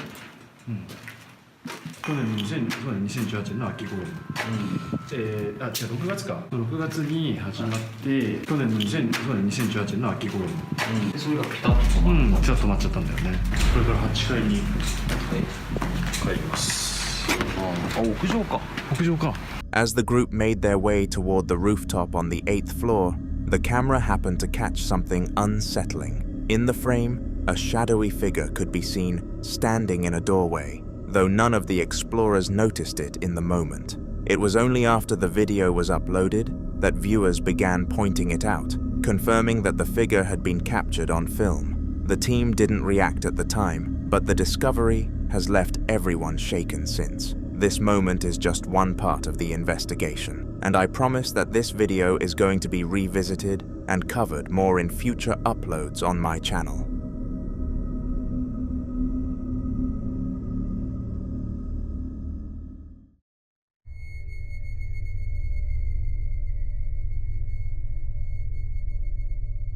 S14: 去年2018年の秋頃に、違う6月か6月に始まって去年の2018年の秋頃に、それがピタッと止まった、ピタッと止まっちゃったんだよね。これから8階に帰ります。屋上か。屋上か。
S1: As the group made their way toward the rooftop on the 8th floor, the camera happened to catch something unsettling. In the frame, a shadowy figure could be seen standing in a doorway. though none of the explorers noticed it in the moment. It was only after the video was uploaded that viewers began pointing it out, confirming that the figure had been captured on film. The team didn't react at the time, but the discovery has left everyone shaken since. This moment is just one part of the investigation, and I promise that this video is going to be revisited and covered more in future uploads on my channel.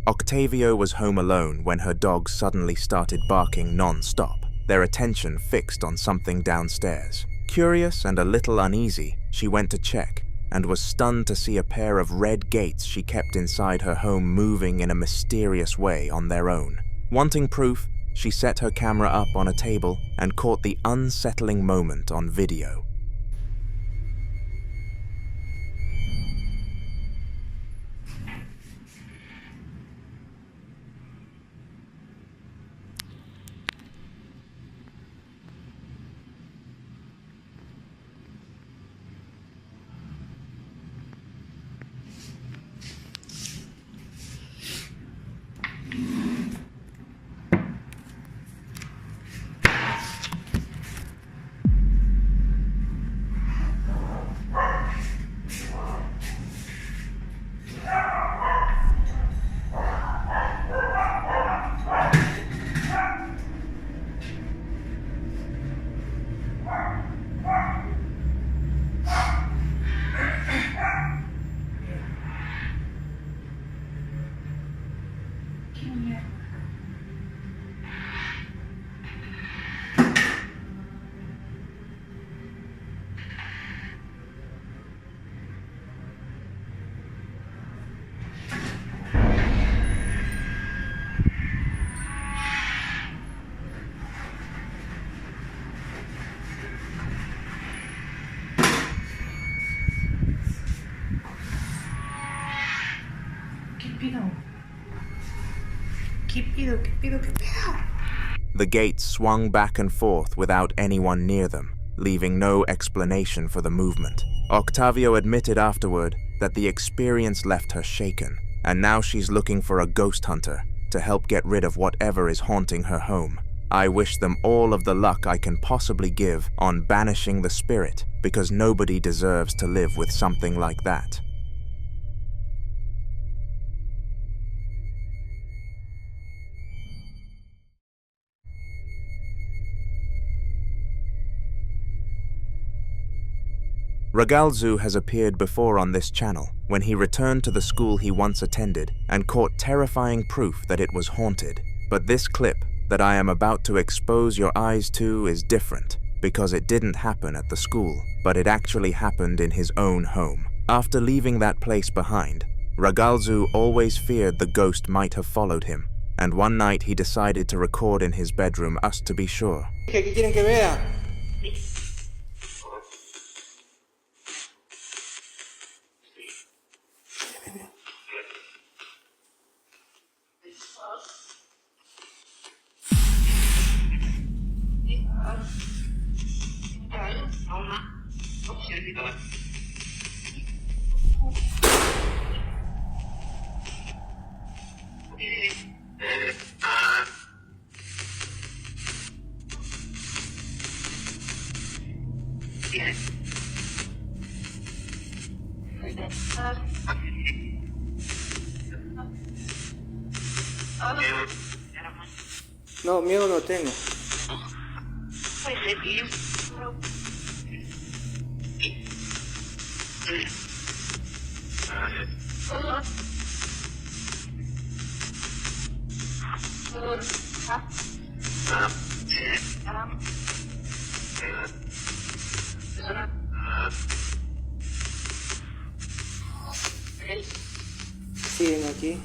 S1: Octavio was home alone when her dogs suddenly started barking non-stop, their attention fixed on something downstairs. Curious and a little uneasy, she went to check and was stunned to see a pair of red gates she kept inside her home moving in a mysterious way on their own. Wanting proof, she set her camera up on a table and caught the unsettling moment on video. The gates swung back and forth without anyone near them, leaving no explanation for the movement. Octavio admitted afterward that the experience left her shaken, and now she's looking for a ghost hunter to help get rid of whatever is haunting her home. I wish them all of the luck I can possibly give on banishing the spirit, because nobody deserves to live with something like that. Ragalzu has appeared before on this channel when he returned to the school he once attended and caught terrifying proof that it was haunted. But this clip that I am about to expose your eyes to is different, because it didn't happen at the school, but it actually happened in his own home. After leaving that place behind, Ragalzu always feared the ghost might have followed him, and one night he decided to record in his bedroom just to be sure.
S15: ¿Qué quieren que vea? No, miedo no tengo. Siguen aquí.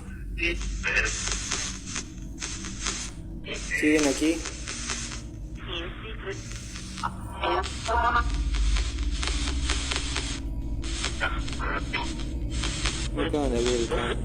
S15: Siguen aquí. Me acaban de abrir el carro.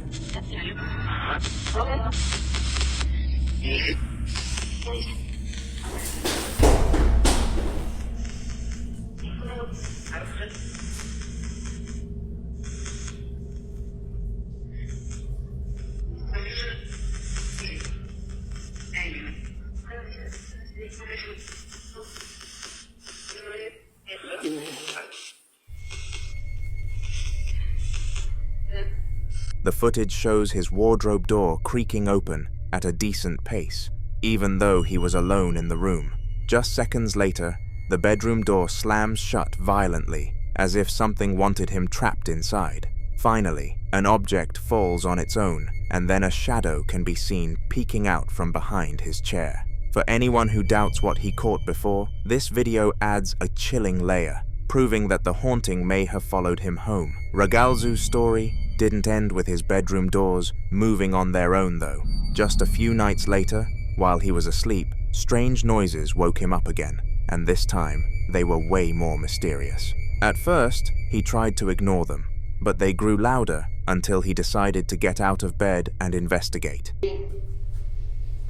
S1: The footage shows his wardrobe door creaking open at a decent pace, even though he was alone in the room. Just seconds later, the bedroom door slams shut violently, as if something wanted him trapped inside. Finally, an object falls on its own, and then a shadow can be seen peeking out from behind his chair. For anyone who doubts what he caught before, this video adds a chilling layer, proving that the haunting may have followed him home. Ragalzu's story didn't end with his bedroom doors moving on their own though. Just a few nights later, while he was asleep, strange noises woke him up again, and this time, they were way more mysterious. At first, he tried to ignore them, but they grew louder until he decided to get out of bed and investigate.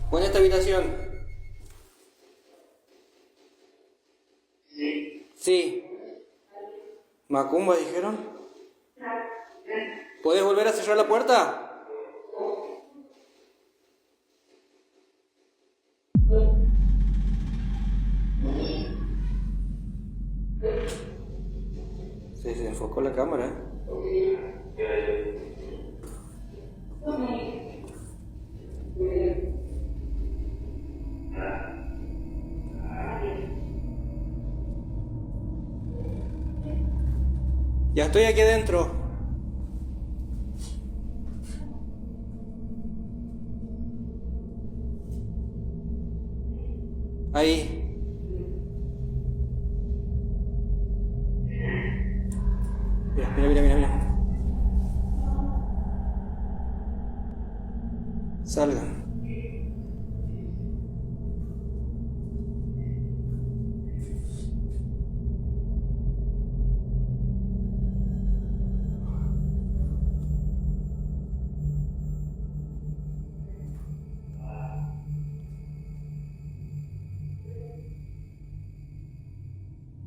S15: ¿Fue en esta habitación? Sí. ¿Macumba dijeron? ¿Puedes volver a cerrar la puerta? Se desenfocó la cámara. Ya estoy aquí adentro. Ahí. Mira. Salgan.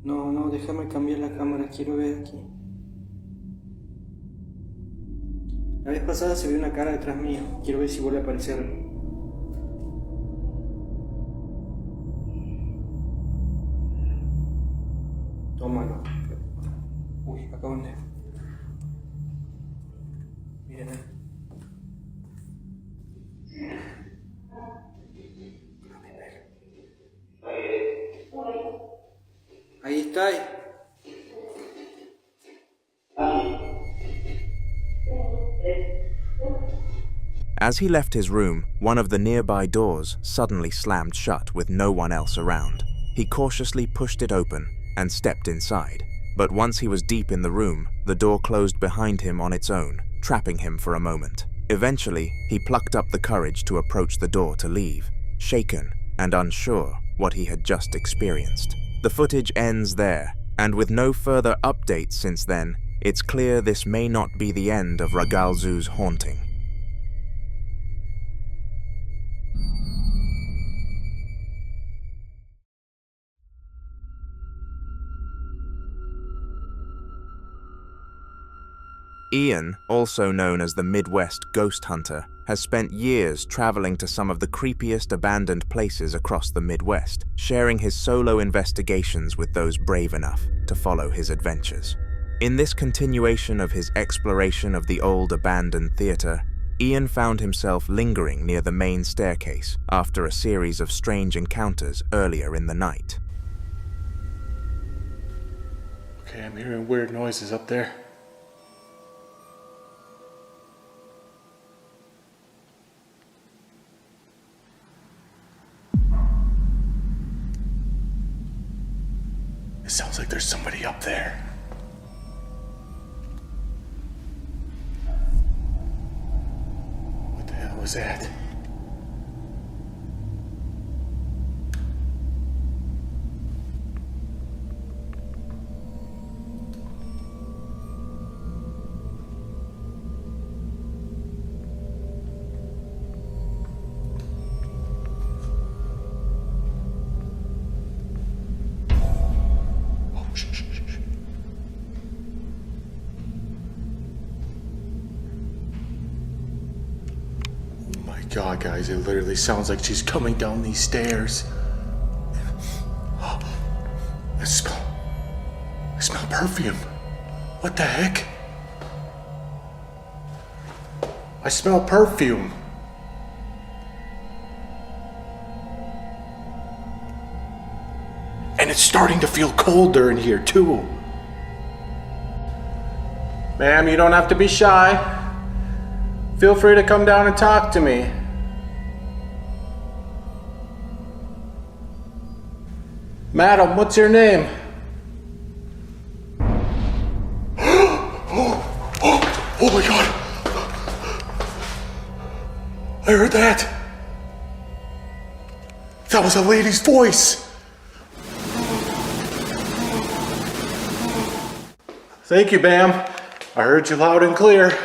S15: No, déjame cambiar la cámara, quiero ver aquí. La vez pasada se vio una cara detrás mío, quiero ver si vuelve a aparecer. Tómalo. Uy, acá donde. Miren. Ahí está.
S1: As he left his room, one of the nearby doors suddenly slammed shut with no one else around. He cautiously pushed it open and stepped inside. But once he was deep in the room, the door closed behind him on its own, trapping him for a moment. Eventually, he plucked up the courage to approach the door to leave, shaken and unsure what he had just experienced. The footage ends there, and with no further updates since then, it's clear this may not be the end of Ragalzu's haunting. Ian, also known as the Midwest Ghost Hunter, has spent years traveling to some of the creepiest abandoned places across the Midwest, sharing his solo investigations with those brave enough to follow his adventures. In this continuation of his exploration of the old abandoned theater, Ian found himself lingering near the main staircase after a series of strange encounters earlier in the night.
S12: Okay, I'm hearing weird noises up there. It sounds like there's somebody up there. What the hell was that? God, guys, it literally sounds like she's coming down these stairs. I smell perfume. What the heck? I smell perfume. And it's starting to feel colder in here too. Ma'am, you don't have to be shy. Feel free to come down and talk to me. Madam, what's your name? Oh my God. I heard that. That was a lady's voice. Thank you, ma'am. I heard you loud and clear.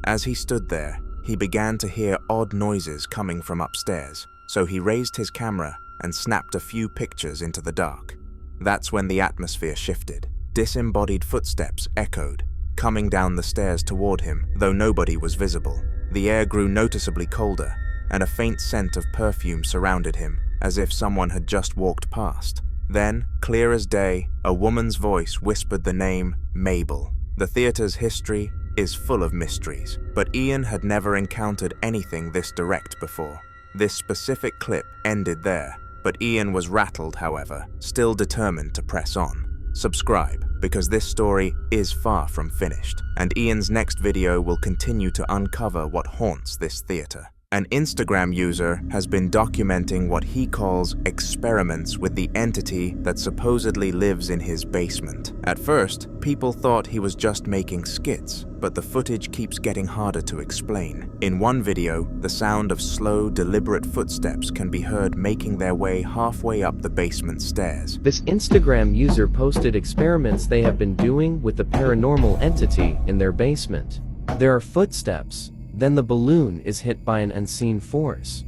S1: As he stood there, he began to hear odd noises coming from upstairs, so he raised his camera and snapped a few pictures into the dark. That's when the atmosphere shifted. Disembodied footsteps echoed, coming down the stairs toward him, though nobody was visible. The air grew noticeably colder, and a faint scent of perfume surrounded him, as if someone had just walked past. Then, clear as day, a woman's voice whispered the name Mabel. The theater's history is full of mysteries, but Ian had never encountered anything this direct before. This specific clip ended there, but Ian was rattled, however, still determined to press on. Subscribe, because this story is far from finished, and Ian's next video will continue to uncover what haunts this theater. An Instagram user has been documenting what he calls experiments with the entity that supposedly lives in his basement. At first, people thought he was just making skits, but the footage keeps getting harder to explain. In one video, the sound of slow, deliberate footsteps can be heard making their way halfway up the basement stairs.
S13: This Instagram user posted experiments they have been doing with the paranormal entity in their basement. There are footsteps. Then the balloon is hit by an unseen force.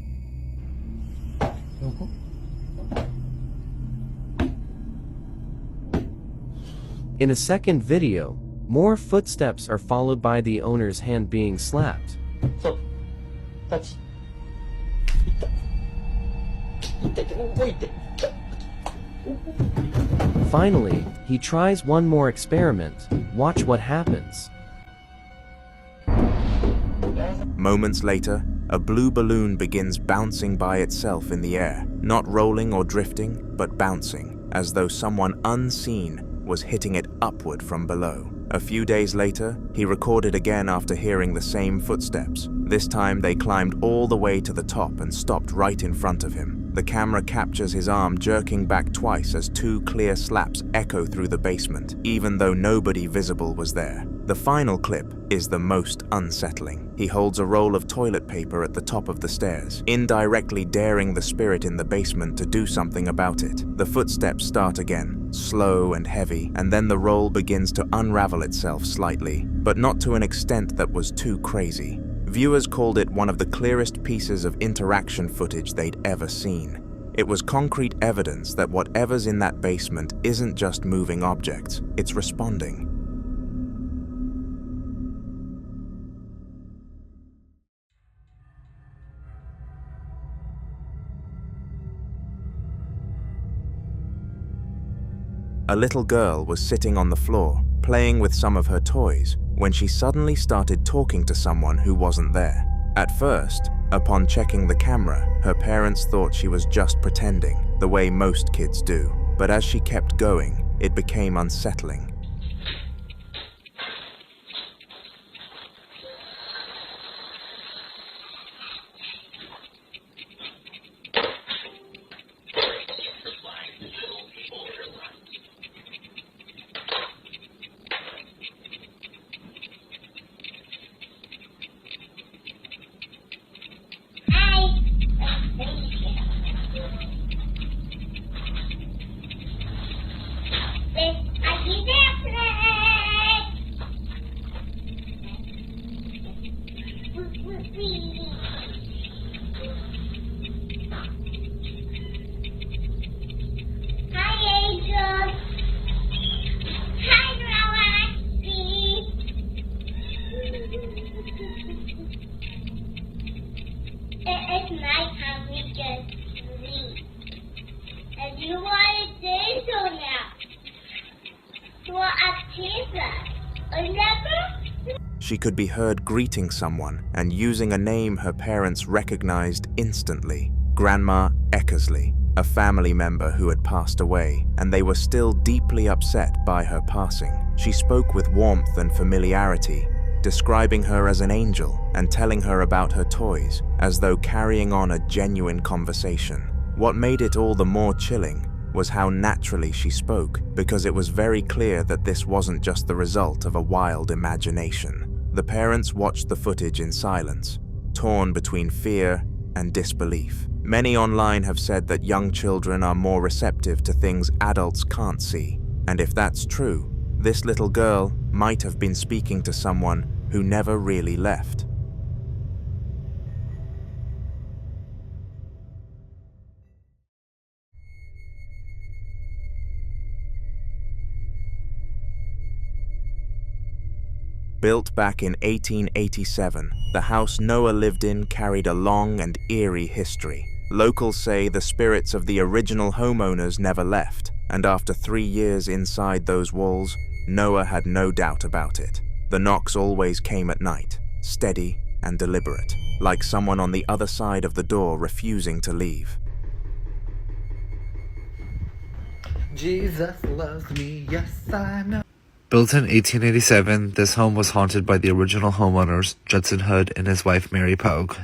S13: In a second video, more footsteps are followed by the owner's hand being slapped. Finally, he tries one more experiment. Watch what happens.
S1: Moments later, a blue balloon begins bouncing by itself in the air, not rolling or drifting, but bouncing, as though someone unseen was hitting it upward from below. A few days later, he recorded again after hearing the same footsteps. This time they climbed all the way to the top and stopped right in front of him. The camera captures his arm jerking back twice as two clear slaps echo through the basement, even though nobody visible was there. The final clip is the most unsettling. He holds a roll of toilet paper at the top of the stairs, indirectly daring the spirit in the basement to do something about it. The footsteps start again, slow and heavy, and then the roll begins to unravel itself slightly, but not to an extent that was too crazy. Viewers called it one of the clearest pieces of interaction footage they'd ever seen. It was concrete evidence that whatever's in that basement isn't just moving objects, it's responding. A little girl was sitting on the floor, playing with some of her toys, when she suddenly started talking to someone who wasn't there. At first, upon checking the camera, her parents thought she was just pretending, the way most kids do. But as she kept going, it became unsettling.
S17: I see them.
S1: She could be heard greeting someone and using a name her parents recognized instantly, Grandma Eckersley, a family member who had passed away, and they were still deeply upset by her passing. She spoke with warmth and familiarity, describing her as an angel and telling her about her toys, as though carrying on a genuine conversation. What made it all the more chilling was how naturally she spoke, because it was very clear that this wasn't just the result of a wild imagination. The parents watched the footage in silence, torn between fear and disbelief. Many online have said that young children are more receptive to things adults can't see, and if that's true, this little girl might have been speaking to someone who never really left. Built back in 1887, the house Noah lived in carried a long and eerie history. Locals say the spirits of the original homeowners never left, and after 3 years inside those walls, Noah had no doubt about it. The knocks always came at night, steady and deliberate, like someone on the other side of the door refusing to leave.
S11: Jesus loves me, yes I know.
S16: Built in 1887, this home was haunted by the original homeowners, Judson Hood and his wife Mary Pogue.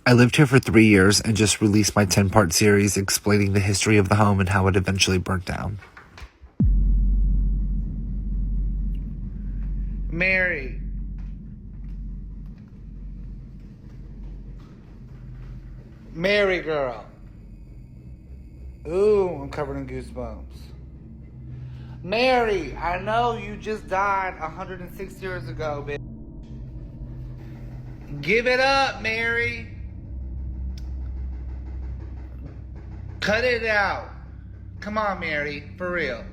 S16: I lived here for 3 years and just released my 10-part series explaining the history of the home and how it eventually burnt down.
S11: Mary. Mary girl. Ooh, I'm covered in goosebumps. Mary, I know you just died 106 years ago, bitch. Give it up, Mary. Cut it out. Come on, Mary, for real.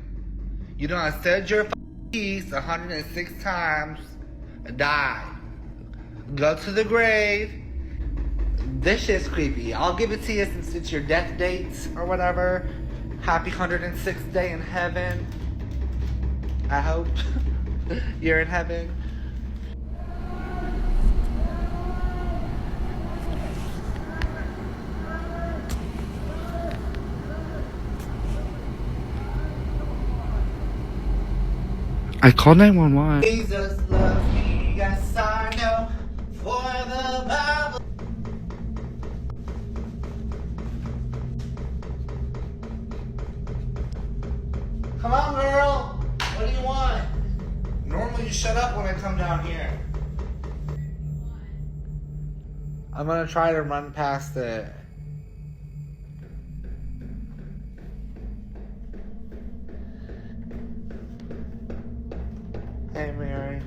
S11: You done said your piece 106 times, die. Go to the grave. This shit's creepy. I'll give it to you since it's your death date or whatever. Happy 106th day in heaven. I hope you're in heaven.
S16: I called 911.
S11: Jesus loves me, yes I know, for the Bible. Come on, girl. What do you want? Normally you shut up when I come down here. I'm gonna try to run past it. Hey, Mary.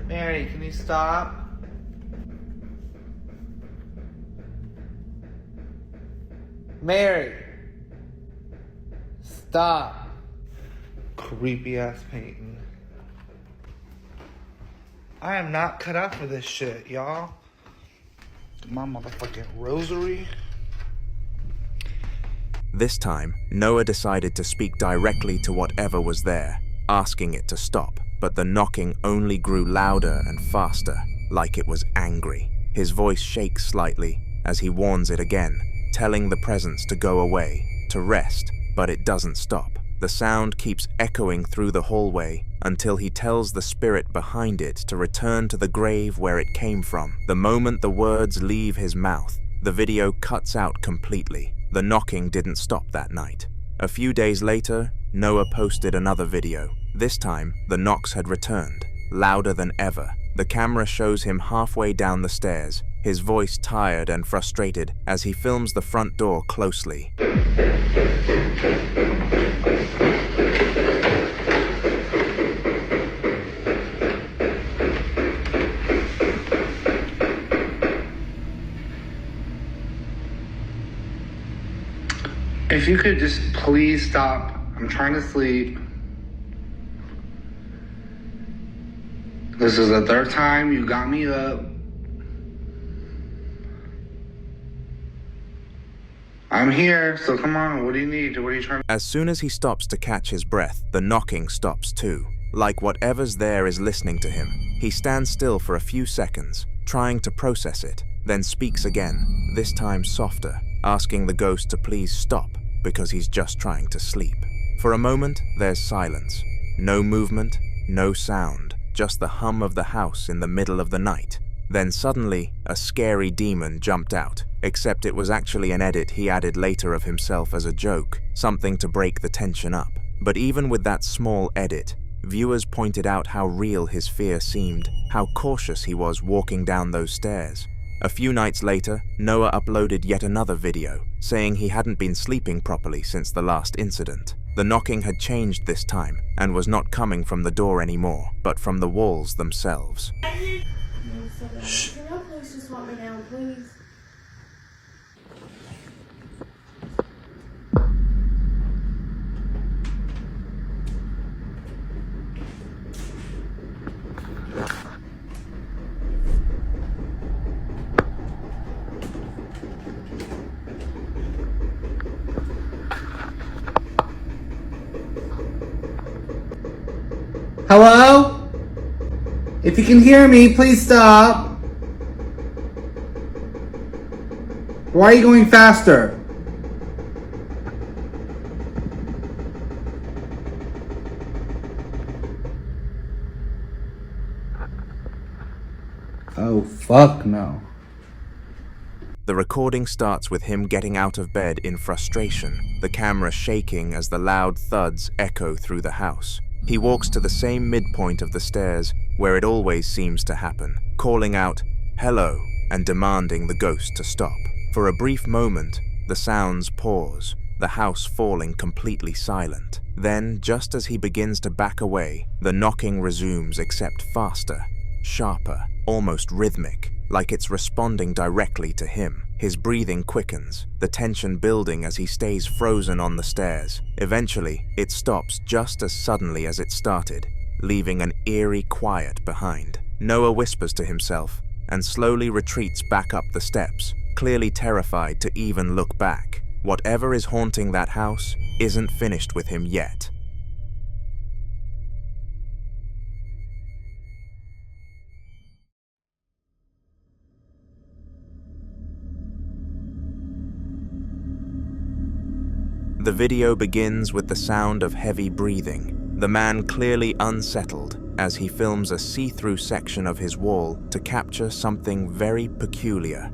S11: Mary, can you stop? Mary, stop. Creepy ass painting. I am not cut out for this shit, y'all. My motherfucking rosary.
S1: This time, Noah decided to speak directly to whatever was there, asking it to stop, but the knocking only grew louder and faster, like it was angry. His voice shakes slightly as he warns it again, telling the presence to go away, to rest, but it doesn't stop. The sound keeps echoing through the hallway until he tells the spirit behind it to return to the grave where it came from. The moment the words leave his mouth, the video cuts out completely. The knocking didn't stop that night. A few days later, Noah posted another video. This time, the knocks had returned, louder than ever. The camera shows him halfway down the stairs, his voice tired and frustrated as he films the front door closely.
S11: If you could just please stop. I'm trying to sleep. This is the third time you got me up. I'm here, so come on, what do you need? What are you trying to...
S1: As soon as he stops to catch his breath, the knocking stops too. Like whatever's there is listening to him. He stands still for a few seconds, trying to process it, then speaks again, this time softer, asking the ghost to please stop because he's just trying to sleep. For a moment, there's silence. No movement, no sound, just the hum of the house in the middle of the night. Then suddenly, a scary demon jumped out, except it was actually an edit he added later of himself as a joke, something to break the tension up. But even with that small edit, viewers pointed out how real his fear seemed, how cautious he was walking down those stairs. A few nights later, Noah uploaded yet another video, saying he hadn't been sleeping properly since the last incident. The knocking had changed this time, and was not coming from the door anymore, but from the walls themselves.
S17: Shh. Can y'all please just walk me down, please?
S11: Hello? If you can hear me, please stop. Why are you going faster? Oh, fuck no.
S1: The recording starts with him getting out of bed in frustration, the camera shaking as the loud thuds echo through the house. He walks to the same midpoint of the stairs, where it always seems to happen, calling out, "Hello," and demanding the ghost to stop. For a brief moment, the sounds pause, the house falling completely silent. Then, just as he begins to back away, the knocking resumes, except faster, sharper, almost rhythmic, like it's responding directly to him. His breathing quickens, the tension building as he stays frozen on the stairs. Eventually, it stops just as suddenly as it started, leaving an eerie quiet behind. Noah whispers to himself and slowly retreats back up the steps, clearly terrified to even look back. Whatever is haunting that house isn't finished with him yet. The video begins with the sound of heavy breathing, the man clearly unsettled as he films a see-through section of his wall to capture something very peculiar.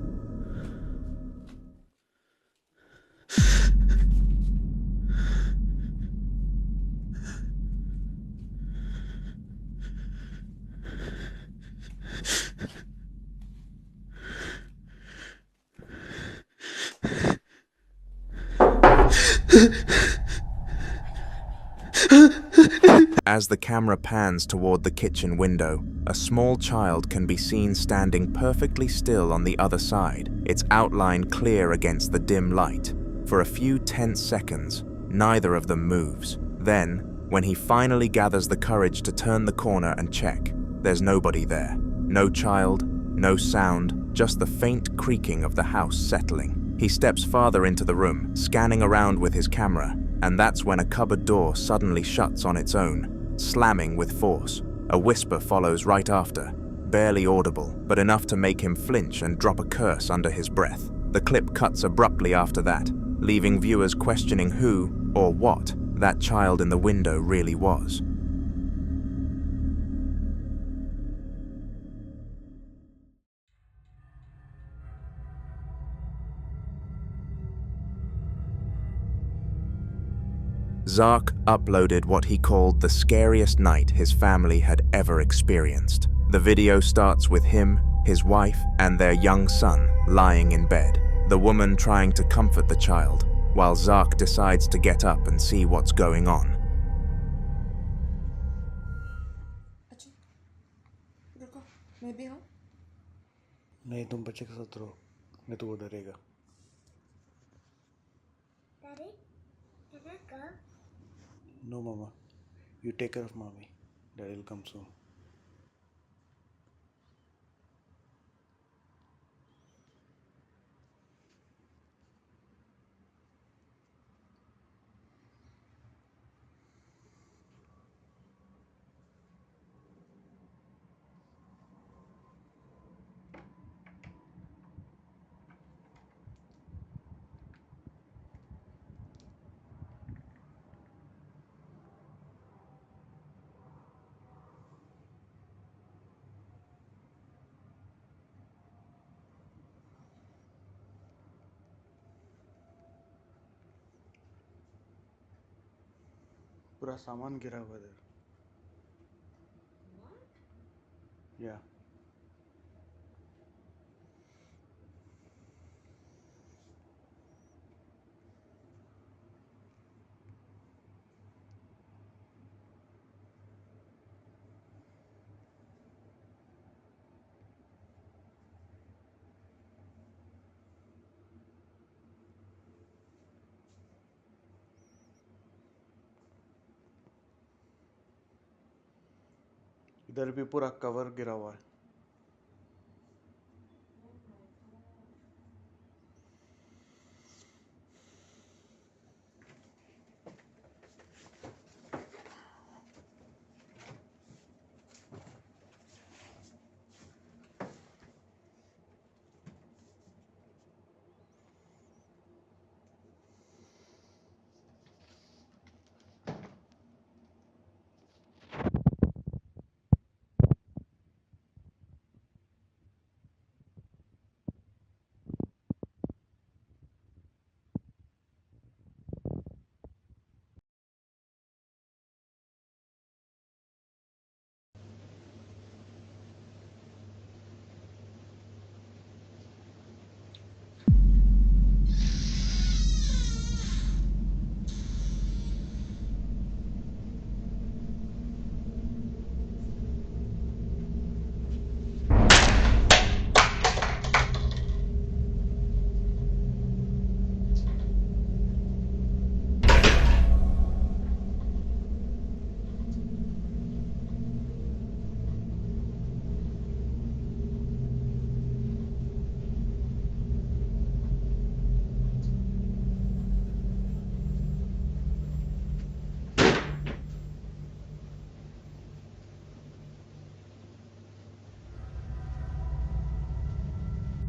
S1: As the camera pans toward the kitchen window, a small child can be seen standing perfectly still on the other side, its outline clear against the dim light. For a few tense seconds, neither of them moves. Then, when he finally gathers the courage to turn the corner and check, there's nobody there. No child, no sound, just the faint creaking of the house settling. He steps farther into the room, scanning around with his camera, and that's when a cupboard door suddenly shuts on its own, slamming with force. A whisper follows right after, barely audible, but enough to make him flinch and drop a curse under his breath. The clip cuts abruptly after that, leaving viewers questioning who, or what, that child in the window really was. Zark uploaded what he called the scariest night his family had ever experienced. The video starts with him, his wife, and their young son lying in bed, the woman trying to comfort the child, while Zark decides to get up and see what's going on.
S4: नहीं तुम बच्चे के साथ रहो नहीं तो वो डरेगा No mama, you take care of mommy. Daddy will come soon. पूरा सामान गिरा हुआ है. Yeah. इधर भी पूरा कवर गिरा हुआ है.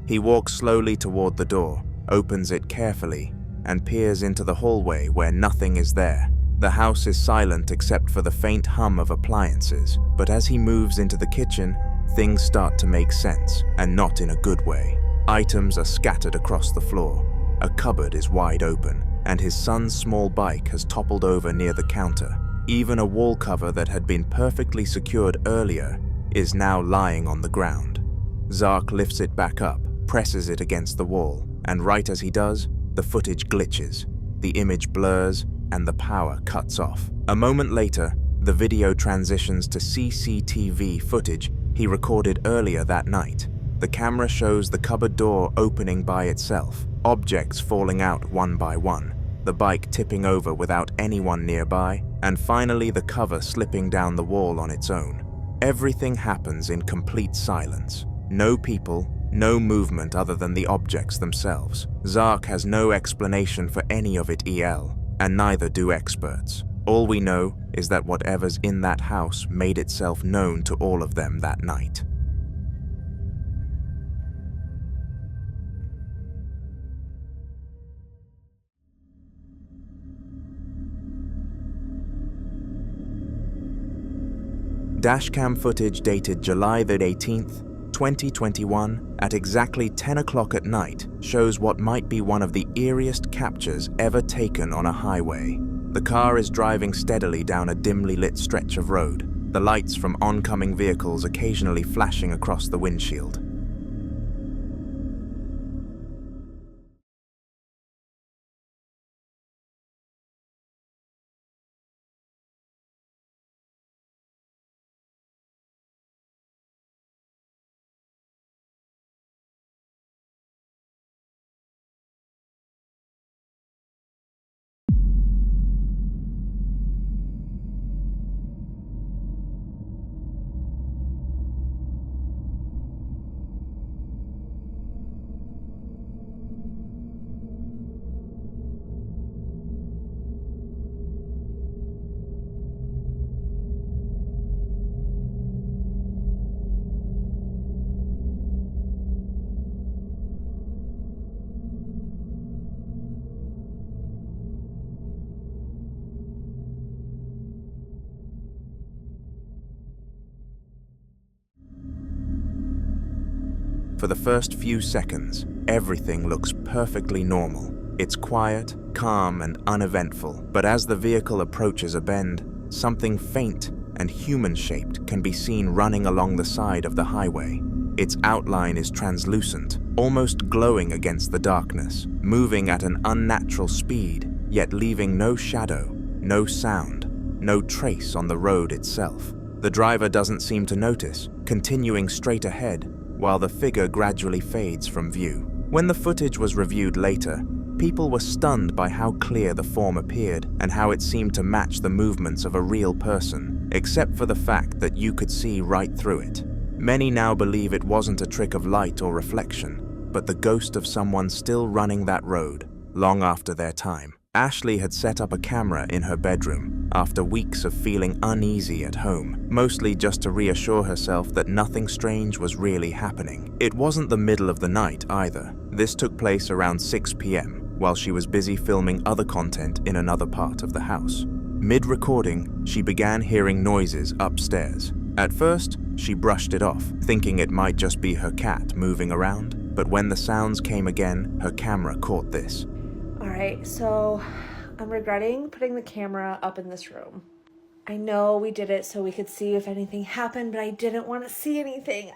S1: He walks slowly toward the door, opens it carefully, and peers into the hallway where nothing is there. The house is silent except for the faint hum of appliances, but as he moves into the kitchen, things start to make sense, and not in a good way. Items are scattered across the floor. A cupboard is wide open, and his son's small bike has toppled over near the counter. Even a wall cover that had been perfectly secured earlier is now lying on the ground. Zark lifts it back up, presses it against the wall, and right as he does, the footage glitches. The image blurs, and the power cuts off. A moment later, the video transitions to CCTV footage he recorded earlier that night. The camera shows the cupboard door opening by itself, objects falling out one by one, the bike tipping over without anyone nearby, and finally the cover slipping down the wall on its own. Everything happens in complete silence. No people, no movement other than the objects themselves. Zark has no explanation for any of it EL, and neither do experts. All we know is that whatever's in that house made itself known to all of them that night. Dashcam footage dated July the 18th, 2021 at exactly 10 o'clock at night shows what might be one of the eeriest captures ever taken on a highway. The car is driving steadily down a dimly lit stretch of road, the lights from oncoming vehicles occasionally flashing across the windshield. For the first few seconds, everything looks perfectly normal. It's quiet, calm, and uneventful, but as the vehicle approaches a bend, something faint and human-shaped can be seen running along the side of the highway. Its outline is translucent, almost glowing against the darkness, moving at an unnatural speed, yet leaving no shadow, no sound, no trace on the road itself. The driver doesn't seem to notice, continuing straight ahead, while the figure gradually fades from view. When the footage was reviewed later, people were stunned by how clear the form appeared and how it seemed to match the movements of a real person, except for the fact that you could see right through it. Many now believe it wasn't a trick of light or reflection, but the ghost of someone still running that road, long after their time. Ashley had set up a camera in her bedroom after weeks of feeling uneasy at home, mostly just to reassure herself that nothing strange was really happening. It wasn't the middle of the night either. This took place around 6 p.m. while she was busy filming other content in another part of the house. Mid-recording, she began hearing noises upstairs. At first, she brushed it off, thinking it might just be her cat moving around, but when the sounds came again, her camera caught this.
S3: Alright, so I'm regretting putting the camera up in this room. I know we did it so we could see if anything happened, but I didn't want to see anything.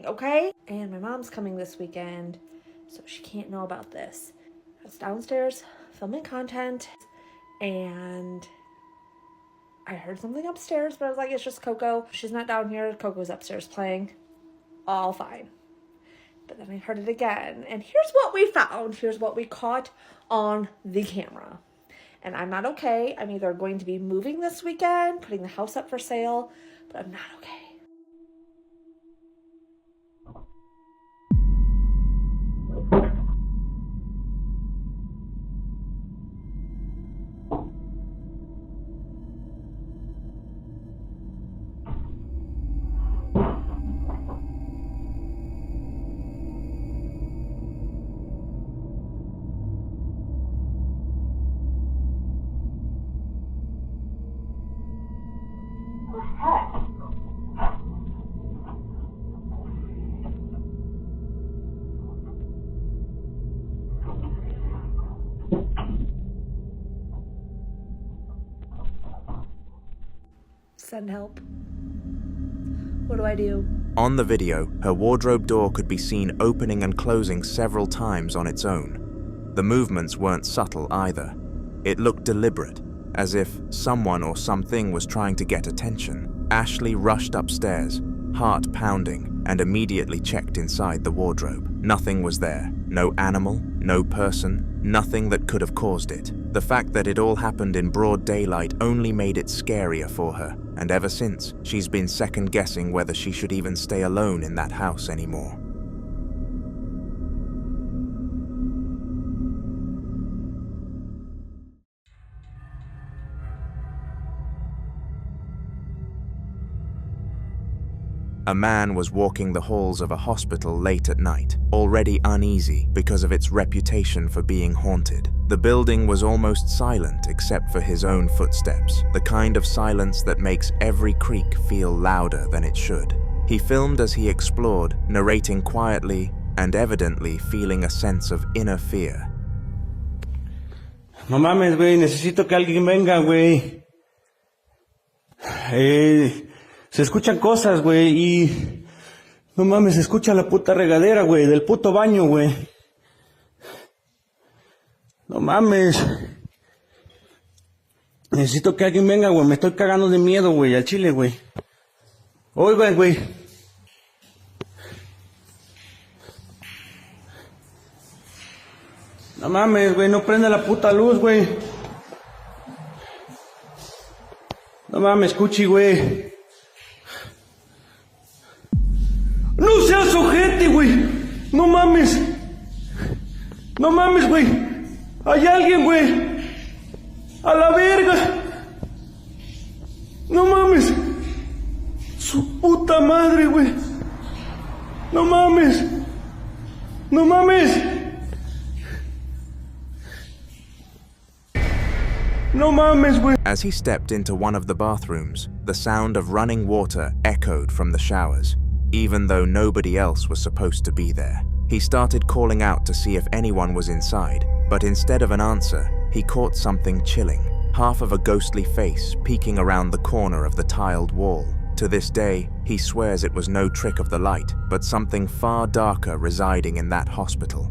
S3: Okay? And my mom's coming this weekend, so she can't know about this. I was downstairs filming content, and I heard something upstairs, but I was like, it's just Coco. She's not down here. Coco's upstairs playing. All fine. But then I heard it again, and here's what we found. Here's what we caught on the camera. And I'm not okay. I'm either going to be moving this weekend, putting the house up for sale, but I'm not okay. Send help. What do I do?
S1: On the video, her wardrobe door could be seen opening and closing several times on its own. The movements weren't subtle either. It looked deliberate, as if someone or something was trying to get attention. Ashley rushed upstairs, heart pounding, and immediately checked inside the wardrobe. Nothing was there. No animal, no person, nothing that could have caused it. The fact that it all happened in broad daylight only made it scarier for her, and ever since, she's been second-guessing whether she should even stay alone in that house anymore. A man was walking the halls of a hospital late at night, already uneasy because of its reputation for being haunted. The building was almost silent except for his own footsteps, the kind of silence that makes every creak feel louder than it should. He filmed as he explored, narrating quietly and evidently feeling a sense of inner fear.
S5: No mames, güey, necesito que alguien venga, güey. Se escuchan cosas, güey, y... No mames, se escucha la puta regadera, güey, del puto baño, güey. No mames. Necesito que alguien venga, güey, me estoy cagando de miedo, güey, al chile, güey. Oigan, güey. No mames, güey, no prende la puta luz, güey. No mames, cuchi, güey. ¡No seas ojete, güey! ¡No mames! ¡No mames, güey! ¡Hay alguien, güey! ¡A la verga! ¡No mames! ¡Su puta madre, güey! ¡No mames! ¡No mames! ¡No mames, güey!
S1: As he stepped into one of the bathrooms, the sound of running water echoed from the showers, even though nobody else was supposed to be there. He started calling out to see if anyone was inside, but instead of an answer, he caught something chilling, half of a ghostly face peeking around the corner of the tiled wall. To this day, he swears it was no trick of the light, but something far darker residing in that hospital.